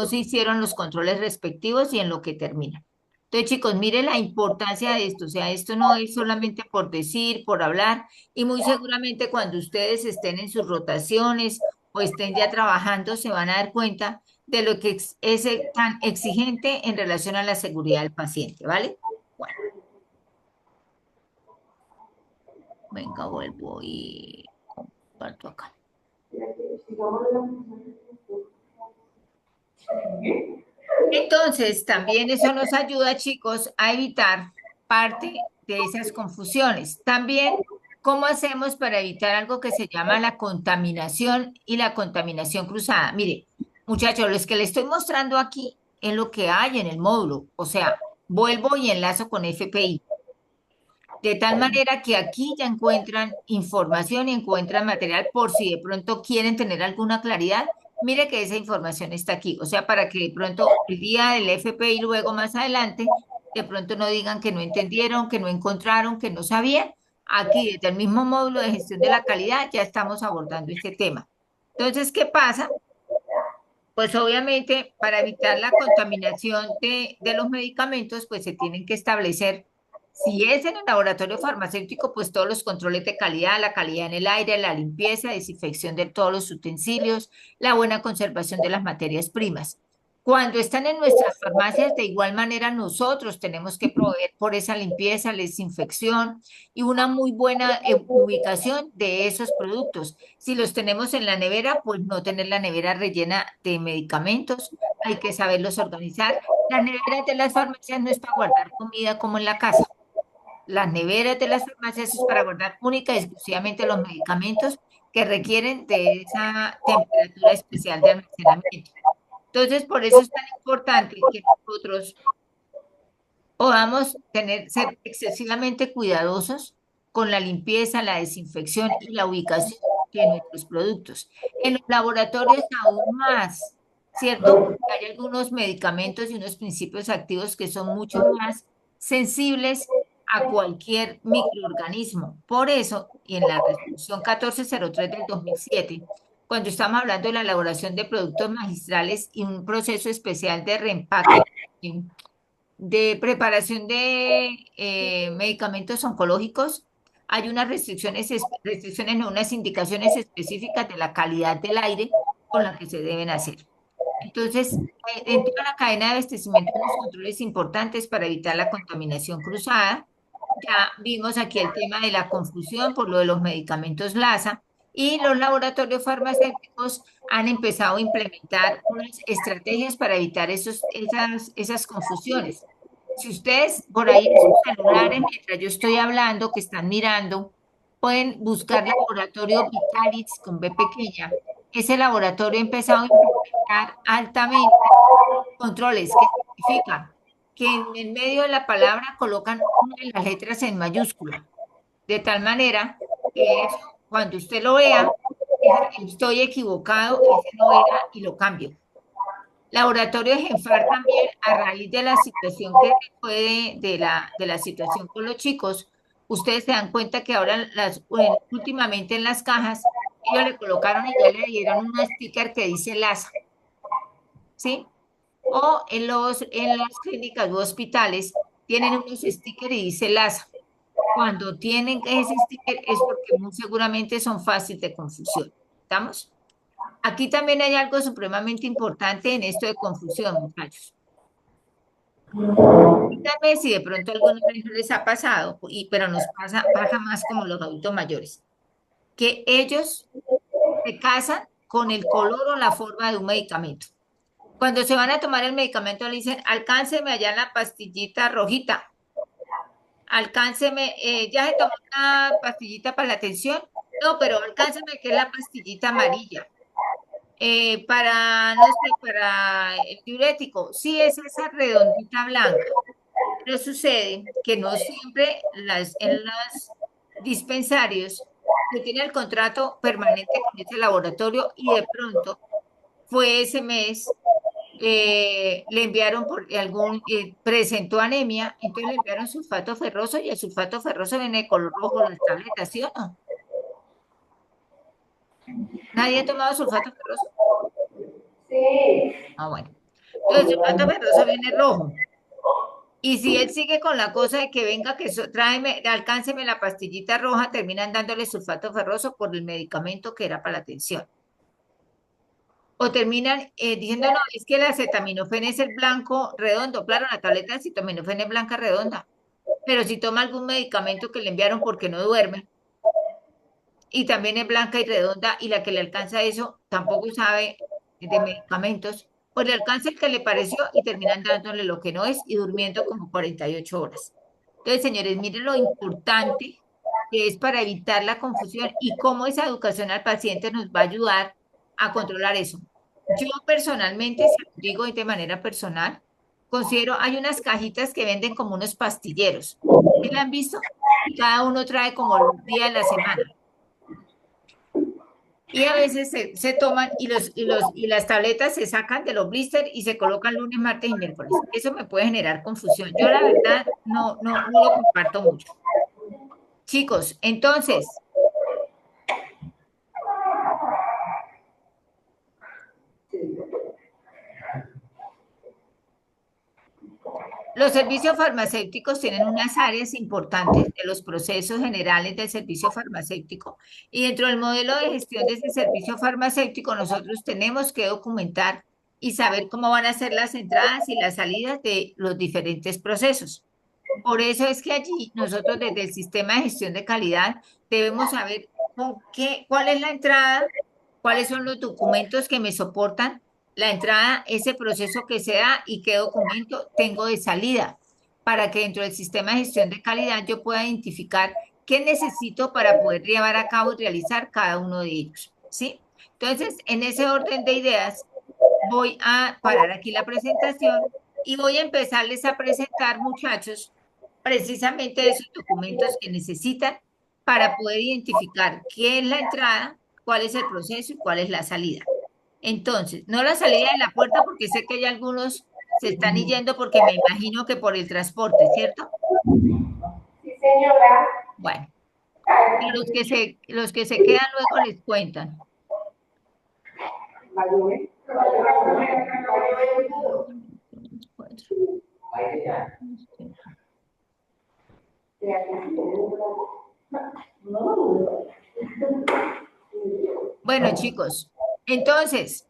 se hicieron los controles respectivos y en lo que termina. Entonces, chicos, miren la importancia de esto. O sea, esto no es solamente por decir, por hablar, y muy seguramente cuando ustedes estén en sus rotaciones o estén ya trabajando, se van a dar cuenta de lo que es tan exigente en relación a la seguridad del paciente, ¿vale? Bueno, venga, vuelvo y comparto acá. Entonces, también eso nos ayuda, chicos, a evitar parte de esas confusiones. También, ¿cómo hacemos para evitar algo que se llama la contaminación y la contaminación cruzada? Mire, muchachos, los que les estoy mostrando aquí es lo que hay en el módulo. O sea, vuelvo y enlazo con FPI. De tal manera que aquí ya encuentran información y encuentran material por si de pronto quieren tener alguna claridad. Mire que esa información está aquí. O sea, para que de pronto el día del FPI luego más adelante, de pronto no digan que no entendieron, que no encontraron, que no sabían. Aquí desde el mismo módulo de gestión de la calidad ya estamos abordando este tema. Entonces, ¿qué pasa? Pues obviamente para evitar la contaminación de los medicamentos, pues se tienen que establecer, si es en el laboratorio farmacéutico, pues todos los controles de calidad, la calidad en el aire, la limpieza, desinfección de todos los utensilios, la buena conservación de las materias primas. Cuando están en nuestras farmacias, de igual manera nosotros tenemos que proveer por esa limpieza, la desinfección y una muy buena ubicación de esos productos. Si los tenemos en la nevera, pues no tener la nevera rellena de medicamentos, hay que saberlos organizar. Las neveras de las farmacias no es para guardar comida como en la casa. Las neveras de las farmacias es para guardar única y exclusivamente los medicamentos que requieren de esa temperatura especial de almacenamiento. Entonces, por eso es tan importante que nosotros podamos ser excesivamente cuidadosos con la limpieza, la desinfección y la ubicación de nuestros productos. En los laboratorios aún más, ¿cierto? Porque hay algunos medicamentos y unos principios activos que son mucho más sensibles a cualquier microorganismo. Por eso, y en la resolución 1403 del 2007, cuando estamos hablando de la elaboración de productos magistrales y un proceso especial de reempaque, de preparación de medicamentos oncológicos, hay unas restricciones, no, unas indicaciones específicas de la calidad del aire con la que se deben hacer. Entonces, en toda la cadena de abastecimiento, unos controles importantes para evitar la contaminación cruzada. Ya vimos aquí el tema de la confusión por lo de los medicamentos LASA y los laboratorios farmacéuticos han empezado a implementar unas estrategias para evitar esas confusiones. Si ustedes por ahí en sus celulares, mientras yo estoy hablando, que están mirando, pueden buscar laboratorio Vitalis con B pequeña ese laboratorio ha empezado a implementar altamente controles. ¿Qué significa? Que en el medio de la palabra colocan una de las letras en mayúscula, de tal manera que eso, cuando usted lo vea, dice, estoy equivocado, ese no era y lo cambio. Laboratorio de Genfar también, a raíz de la situación que fue de la situación con los chicos, ustedes se dan cuenta que ahora últimamente en las cajas, ellos le colocaron y ya le dieron un sticker que dice LASA, ¿sí? O en las clínicas u hospitales tienen unos stickers y dice LASA. Cuando tienen ese sticker es porque muy seguramente son fáciles de confusión. ¿Estamos? Aquí también hay algo supremamente importante en esto de confusión, muchachos. Tal vez si de pronto a algunos no les ha pasado, pero nos pasa más como los adultos mayores, que ellos se casan con el color o la forma de un medicamento. Cuando se van a tomar el medicamento le dicen, alcánceme allá en la pastillita rojita, alcánceme, ya se tomó una pastillita para la tensión, no, pero alcánceme que es la pastillita amarilla. Para, no sé, para el diurético, sí es esa redondita blanca, pero sucede que no siempre en los dispensarios se tiene el contrato permanente con ese laboratorio y de pronto fue ese mes, le enviaron presentó anemia, entonces le enviaron sulfato ferroso y el sulfato ferroso viene de color rojo en las tabletas, ¿sí o no? ¿Nadie ha tomado sulfato ferroso? Sí. Ah, bueno. Entonces el sulfato ferroso viene rojo. Y si él sigue con la cosa de que venga, tráeme, alcánceme la pastillita roja, terminan dándole sulfato ferroso por el medicamento que era para la tensión. O terminan diciendo, no, es que el acetaminofén es el blanco redondo. Claro, la tableta de acetaminofén es blanca redonda. Pero si toma algún medicamento que le enviaron porque no duerme, y también es blanca y redonda, y la que le alcanza eso tampoco sabe de medicamentos, pues le alcanza el que le pareció y terminan dándole lo que no es y durmiendo como 48 horas. Entonces, señores, miren lo importante que es para evitar la confusión y cómo esa educación al paciente nos va a ayudar a controlar eso. Yo personalmente, si lo digo de manera personal, considero, hay unas cajitas que venden como unos pastilleros. ¿Sí la han visto? Y cada uno trae como el día de la semana. Y a veces se toman y las tabletas se sacan de los blisters y se colocan lunes, martes y miércoles. Eso me puede generar confusión. Yo la verdad no lo comparto mucho. Chicos, entonces, los servicios farmacéuticos tienen unas áreas importantes de los procesos generales del servicio farmacéutico y dentro del modelo de gestión de ese servicio farmacéutico nosotros tenemos que documentar y saber cómo van a ser las entradas y las salidas de los diferentes procesos. Por eso es que allí nosotros desde el sistema de gestión de calidad debemos saber cuál es la entrada, cuáles son los documentos que me soportan la entrada, ese proceso que se da y qué documento tengo de salida, para que dentro del sistema de gestión de calidad yo pueda identificar qué necesito para poder llevar a cabo y realizar cada uno de ellos, ¿sí? Entonces, en ese orden de ideas, voy a parar aquí la presentación y voy a empezarles a presentar, muchachos, precisamente esos documentos que necesitan para poder identificar qué es la entrada, cuál es el proceso y cuál es la salida. Entonces, no la salida de la puerta porque sé que hay algunos se están yendo porque me imagino que por el transporte, ¿cierto? Sí, señora. Bueno, y los que se quedan luego les cuentan. Bueno, chicos, entonces,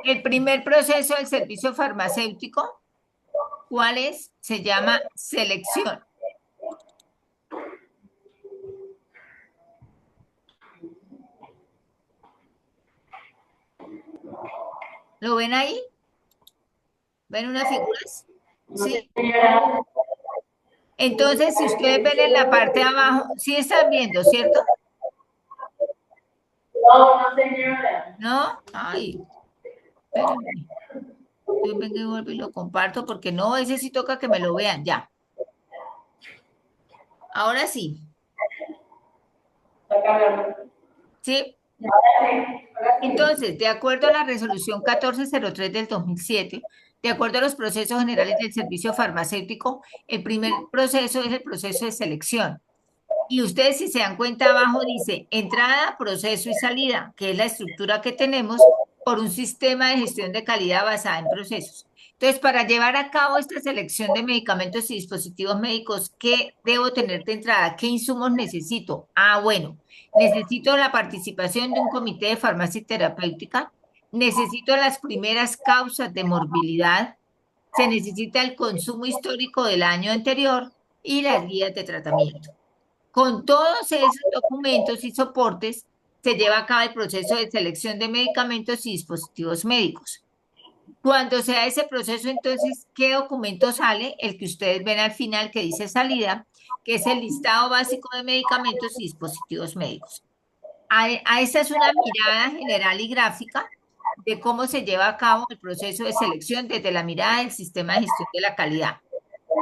el primer proceso del servicio farmacéutico, ¿cuál es? Se llama selección. ¿Lo ven ahí? ¿Ven unas figuras? ¿Sí? Entonces, si ustedes ven en la parte de abajo, sí están viendo, ¿cierto? No, no, señora. ¿No? Ay, espérenme. Yo vengo y vuelvo y lo comparto porque no, ese sí toca que me lo vean, ya. Ahora sí, ¿sí? Entonces, de acuerdo a la resolución 1403 del 2007, de acuerdo a los procesos generales del servicio farmacéutico, el primer proceso es el proceso de selección. Y ustedes, si se dan cuenta abajo, dice entrada, proceso y salida, que es la estructura que tenemos por un sistema de gestión de calidad basada en procesos. Entonces, para llevar a cabo esta selección de medicamentos y dispositivos médicos, ¿qué debo tener de entrada? ¿Qué insumos necesito? Ah, bueno, necesito la participación de un comité de farmacia terapéutica, necesito las primeras causas de morbilidad, se necesita el consumo histórico del año anterior y las guías de tratamiento. Con todos esos documentos y soportes se lleva a cabo el proceso de selección de medicamentos y dispositivos médicos. Cuando se da ese proceso, entonces, ¿qué documento sale? El que ustedes ven al final que dice salida, que es el listado básico de medicamentos y dispositivos médicos. A esa es una mirada general y gráfica de cómo se lleva a cabo el proceso de selección desde la mirada del sistema de gestión de la calidad.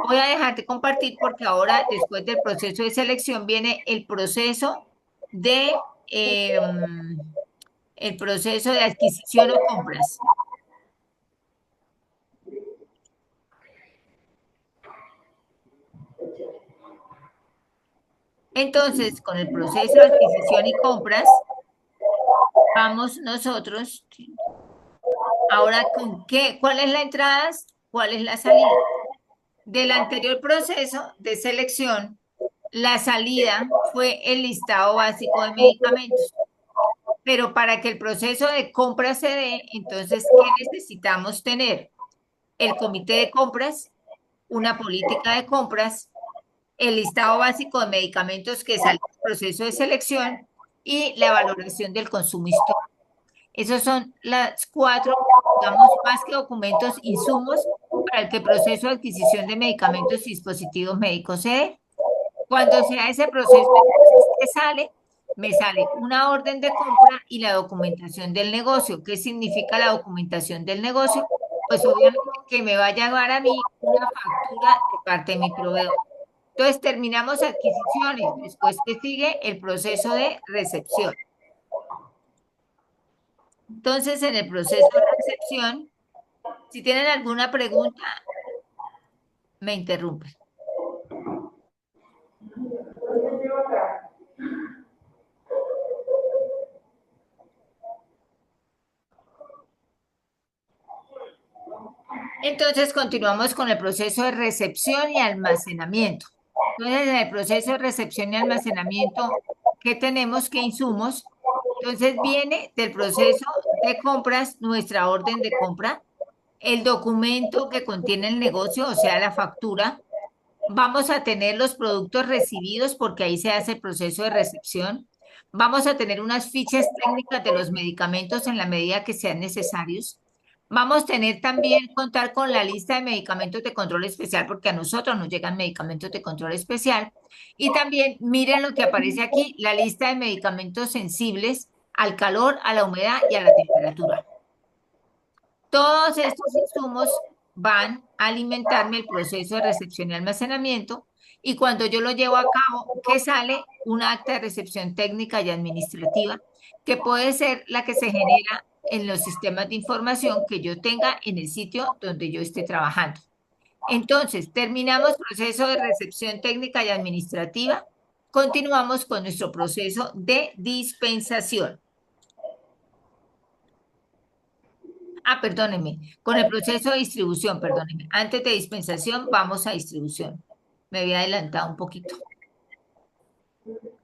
Voy a dejar de compartir porque ahora, después del proceso de selección, viene el proceso de adquisición o compras. Entonces, con el proceso de adquisición y compras, vamos nosotros. Ahora, ¿con qué? ¿Cuál es la entrada? ¿Cuál es la salida? Del anterior proceso de selección, la salida fue el listado básico de medicamentos. Pero para que el proceso de compra se dé, entonces, ¿qué necesitamos tener? El comité de compras, una política de compras, el listado básico de medicamentos que sale del proceso de selección y la valoración del consumo histórico. Esos son las cuatro, digamos, más que documentos, insumos para el que el proceso de adquisición de medicamentos y dispositivos médicos se dé. Cuando se da ese proceso, entonces, ¿qué sale? Me sale una orden de compra y la documentación del negocio. ¿Qué significa la documentación del negocio? Pues obviamente que me va a llegar a mí una factura de parte de mi proveedor. Entonces terminamos adquisiciones, después que sigue el proceso de recepción. Entonces, en el proceso de recepción, si tienen alguna pregunta, me interrumpen. Entonces, continuamos con el proceso de recepción y almacenamiento. Entonces, en el proceso de recepción y almacenamiento, ¿qué tenemos? ¿Qué insumos? Entonces, viene del proceso de compras nuestra orden de compra, el documento que contiene el negocio, o sea, la factura. Vamos a tener los productos recibidos porque ahí se hace el proceso de recepción. Vamos a tener unas fichas técnicas de los medicamentos en la medida que sean necesarios. Vamos a tener también contar con la lista de medicamentos de control especial porque a nosotros nos llegan medicamentos de control especial. Y también miren lo que aparece aquí, la lista de medicamentos sensibles al calor, a la humedad y a la temperatura. Todos estos insumos van a alimentarme el proceso de recepción y almacenamiento y cuando yo lo llevo a cabo, ¿qué sale? Un acta de recepción técnica y administrativa que puede ser la que se genera en los sistemas de información que yo tenga en el sitio donde yo esté trabajando. Entonces, terminamos proceso de recepción técnica y administrativa, continuamos con nuestro proceso de dispensación. Ah, perdónenme, con el proceso de distribución, perdónenme. Antes de dispensación, vamos a distribución. Me había adelantado un poquito.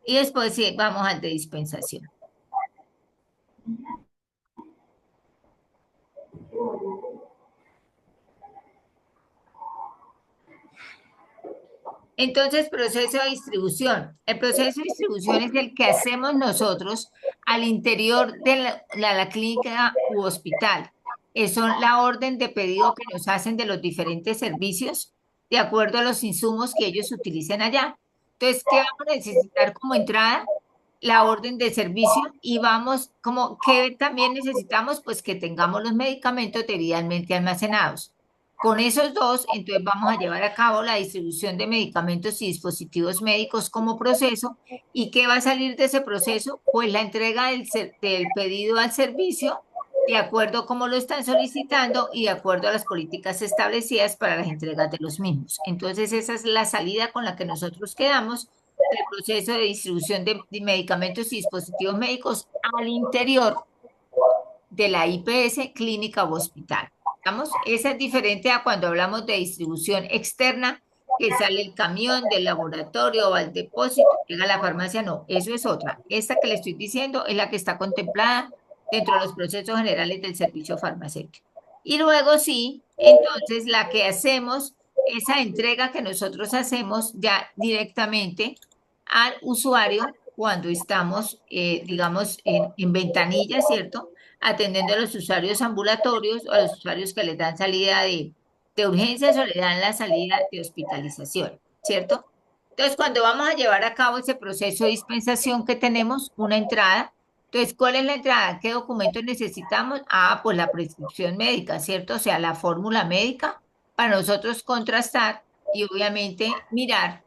Y después sí, vamos al de dispensación. Entonces, proceso de distribución. El proceso de distribución es el que hacemos nosotros al interior de la clínica u hospital. Son la orden de pedido que nos hacen de los diferentes servicios de acuerdo a los insumos que ellos utilicen allá. Entonces, ¿qué vamos a necesitar como entrada? la orden de servicio y vamos, como que también necesitamos, pues que tengamos los medicamentos debidamente almacenados. Con esos dos, entonces vamos a llevar a cabo la distribución de medicamentos y dispositivos médicos como proceso. ¿Y qué va a salir de ese proceso? Pues la entrega del pedido al servicio, de acuerdo a cómo lo están solicitando y de acuerdo a las políticas establecidas para las entregas de los mismos. Entonces, esa es la salida con la que nosotros quedamos del proceso de distribución de medicamentos y dispositivos médicos al interior de la IPS, clínica o hospital. ¿Vamos? Esa es diferente a cuando hablamos de distribución externa, que sale el camión del laboratorio o al depósito, llega a la farmacia. No, eso es otra. Esta que le estoy diciendo es la que está contemplada dentro de los procesos generales del servicio farmacéutico. Y luego sí, entonces la que hacemos, esa entrega que nosotros hacemos ya directamente al usuario cuando estamos, digamos, en ventanilla, ¿cierto? Atendiendo a los usuarios ambulatorios o a los usuarios que les dan salida de urgencias o le dan la salida de hospitalización, ¿cierto? Entonces, cuando vamos a llevar a cabo ese proceso de dispensación que tenemos, una entrada, entonces, ¿cuál es la entrada? ¿Qué documentos necesitamos? Ah, pues la prescripción médica, ¿cierto? O sea, la fórmula médica para nosotros contrastar y obviamente mirar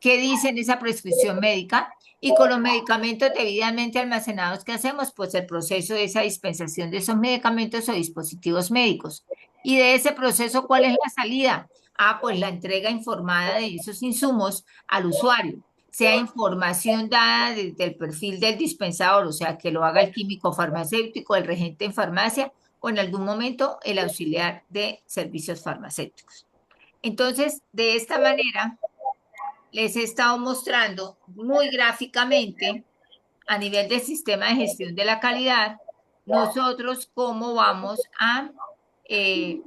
qué dice en esa prescripción médica y con los medicamentos debidamente almacenados, ¿qué hacemos? Pues el proceso de esa dispensación de esos medicamentos o dispositivos médicos. Y de ese proceso, ¿cuál es la salida? Ah, pues la entrega informada de esos insumos al usuario, sea información dada desde el perfil del dispensador, o sea, que lo haga el químico farmacéutico, el regente en farmacia o en algún momento el auxiliar de servicios farmacéuticos. Entonces, de esta manera les he estado mostrando muy gráficamente a nivel del sistema de gestión de la calidad, nosotros cómo vamos eh,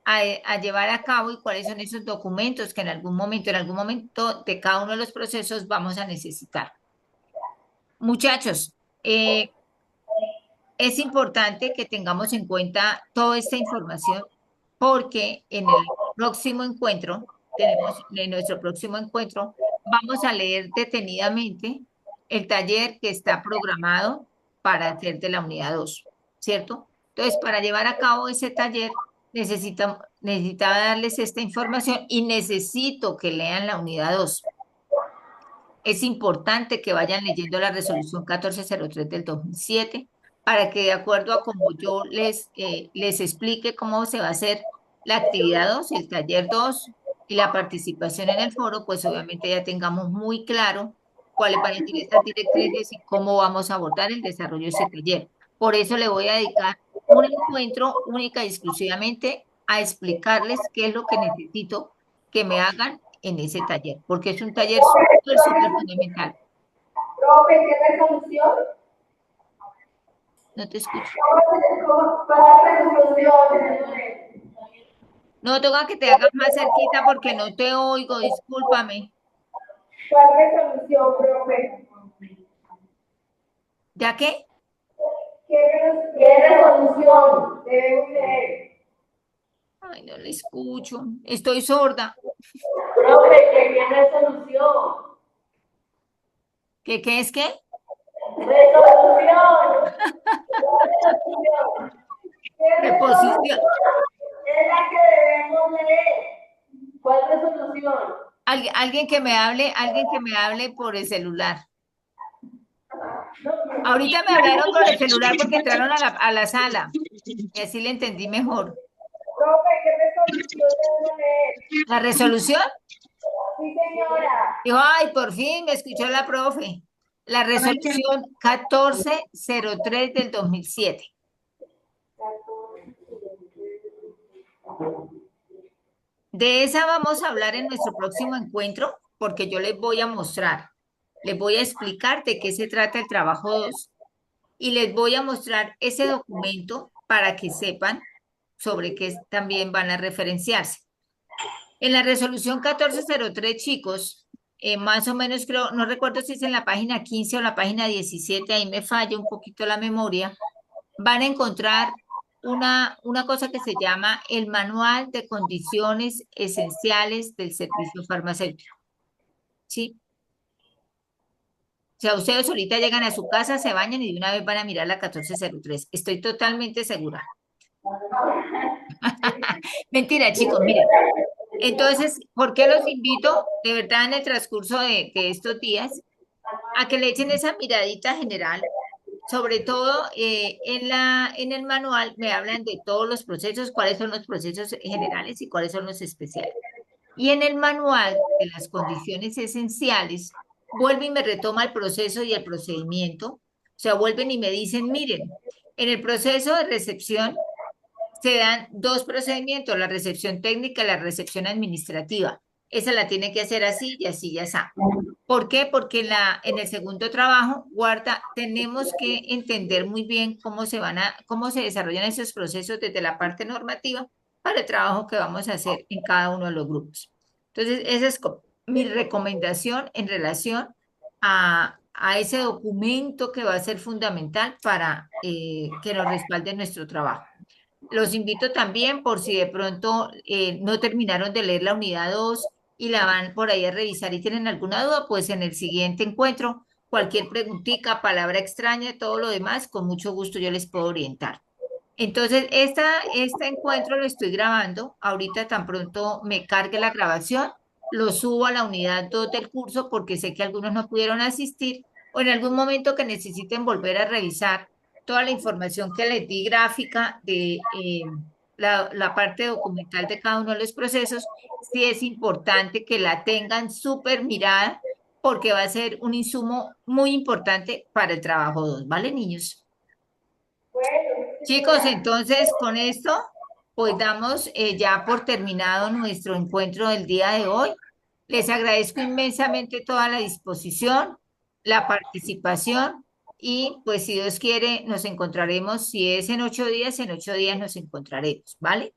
a llevar a cabo y cuáles son esos documentos que en algún momento de cada uno de los procesos vamos a necesitar. Muchachos, es importante que tengamos en cuenta toda esta información porque en el próximo encuentro, en nuestro próximo encuentro, vamos a leer detenidamente el taller que está programado para hacer de la unidad 2, ¿cierto? Entonces, para llevar a cabo ese taller, necesitaba darles esta información y necesito que lean la unidad 2. Es importante que vayan leyendo la resolución 1403 del 2007 para que de acuerdo a como yo les explique cómo se va a hacer la actividad 2, el taller 2 y la participación en el foro, pues obviamente ya tengamos muy claro cuáles van a ser estas directrices y cómo vamos a abordar el desarrollo de ese taller. Por eso le voy a dedicar un encuentro única y exclusivamente a explicarles qué es lo que necesito que me hagan en ese taller, porque es un taller súper, súper fundamental. Profe, ¿qué resolución? No te escucho. Para resolución. No, toca que te hagas más cerquita porque no te oigo, discúlpame. ¿Cuál resolución, profe? ¿Ya qué? ¿Qué resolución debemos leer? Ay, no le escucho. Estoy sorda. Profe, ¿qué resolución? ¿Qué es qué? Resolución. Reposición. Es la que debemos leer. ¿Cuál resolución? Alguien que me hable por el celular. Ahorita me hablaron por el celular porque entraron a la sala y así le entendí mejor. Profe, ¿qué resolución debemos leer? ¿La resolución? Sí, señora. Dijo, ay, por fin me escuchó la profe. La resolución 1403 del 2007. De esa vamos a hablar en nuestro próximo encuentro porque yo les voy a mostrar, les voy a explicar de qué se trata el trabajo 2 y les voy a mostrar ese documento para que sepan sobre qué también van a referenciarse. En la resolución 1403, chicos, más o menos creo, no recuerdo si es en la página 15 o la página 17, ahí me falla un poquito la memoria, van a encontrar una cosa que se llama el Manual de Condiciones Esenciales del Servicio Farmacéutico. ¿Sí? O sea, ustedes ahorita llegan a su casa, se bañan y de una vez van a mirar la 1403. Estoy totalmente segura. Mentira, chicos, miren. Entonces, ¿por qué los invito de verdad en el transcurso de estos días a que le echen esa miradita general? Sobre todo en el manual me hablan de todos los procesos, cuáles son los procesos generales y cuáles son los especiales. Y en el manual de las condiciones esenciales, vuelve y me retoma el proceso y el procedimiento. O sea, vuelven y me dicen, miren, en el proceso de recepción se dan dos procedimientos, la recepción técnica y la recepción administrativa. Esa la tiene que hacer así y así y así. ¿Por qué? Porque en el segundo trabajo, guarda, tenemos que entender muy bien cómo se desarrollan esos procesos desde la parte normativa para el trabajo que vamos a hacer en cada uno de los grupos. Entonces, esa es mi recomendación en relación a ese documento que va a ser fundamental para que nos respalde nuestro trabajo. Los invito también por si de pronto no terminaron de leer la unidad 2 y la van por ahí a revisar y tienen alguna duda, pues en el siguiente encuentro, cualquier preguntita, palabra extraña, todo lo demás, con mucho gusto yo les puedo orientar. Entonces, este encuentro lo estoy grabando. Ahorita tan pronto me cargue la grabación, lo subo a la unidad 2 del curso porque sé que algunos no pudieron asistir o en algún momento que necesiten volver a revisar toda la información que les di gráfica de la parte documental de cada uno de los procesos. Sí es importante que la tengan súper mirada porque va a ser un insumo muy importante para el trabajo 2, ¿vale, niños? Chicos, entonces con esto, pues damos ya por terminado nuestro encuentro del día de hoy. Les agradezco inmensamente toda la disposición, la participación y pues si Dios quiere nos encontraremos, si es en 8 días nos encontraremos, ¿vale?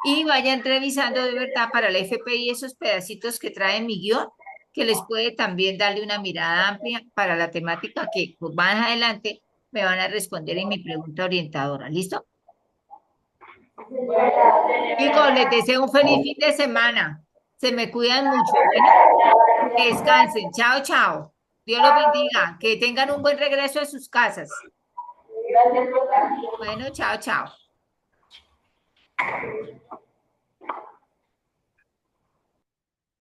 Y vayan revisando de verdad para la FPI esos pedacitos que trae mi guión, que les puede también darle una mirada amplia para la temática que pues, más adelante me van a responder en mi pregunta orientadora. ¿Listo? Chicos, les deseo un feliz fin de semana. Se me cuidan mucho. Bueno, que descansen. Chao, chao. Dios los bendiga. Que tengan un buen regreso a sus casas. Gracias, Rosa. Bueno, chao, chao.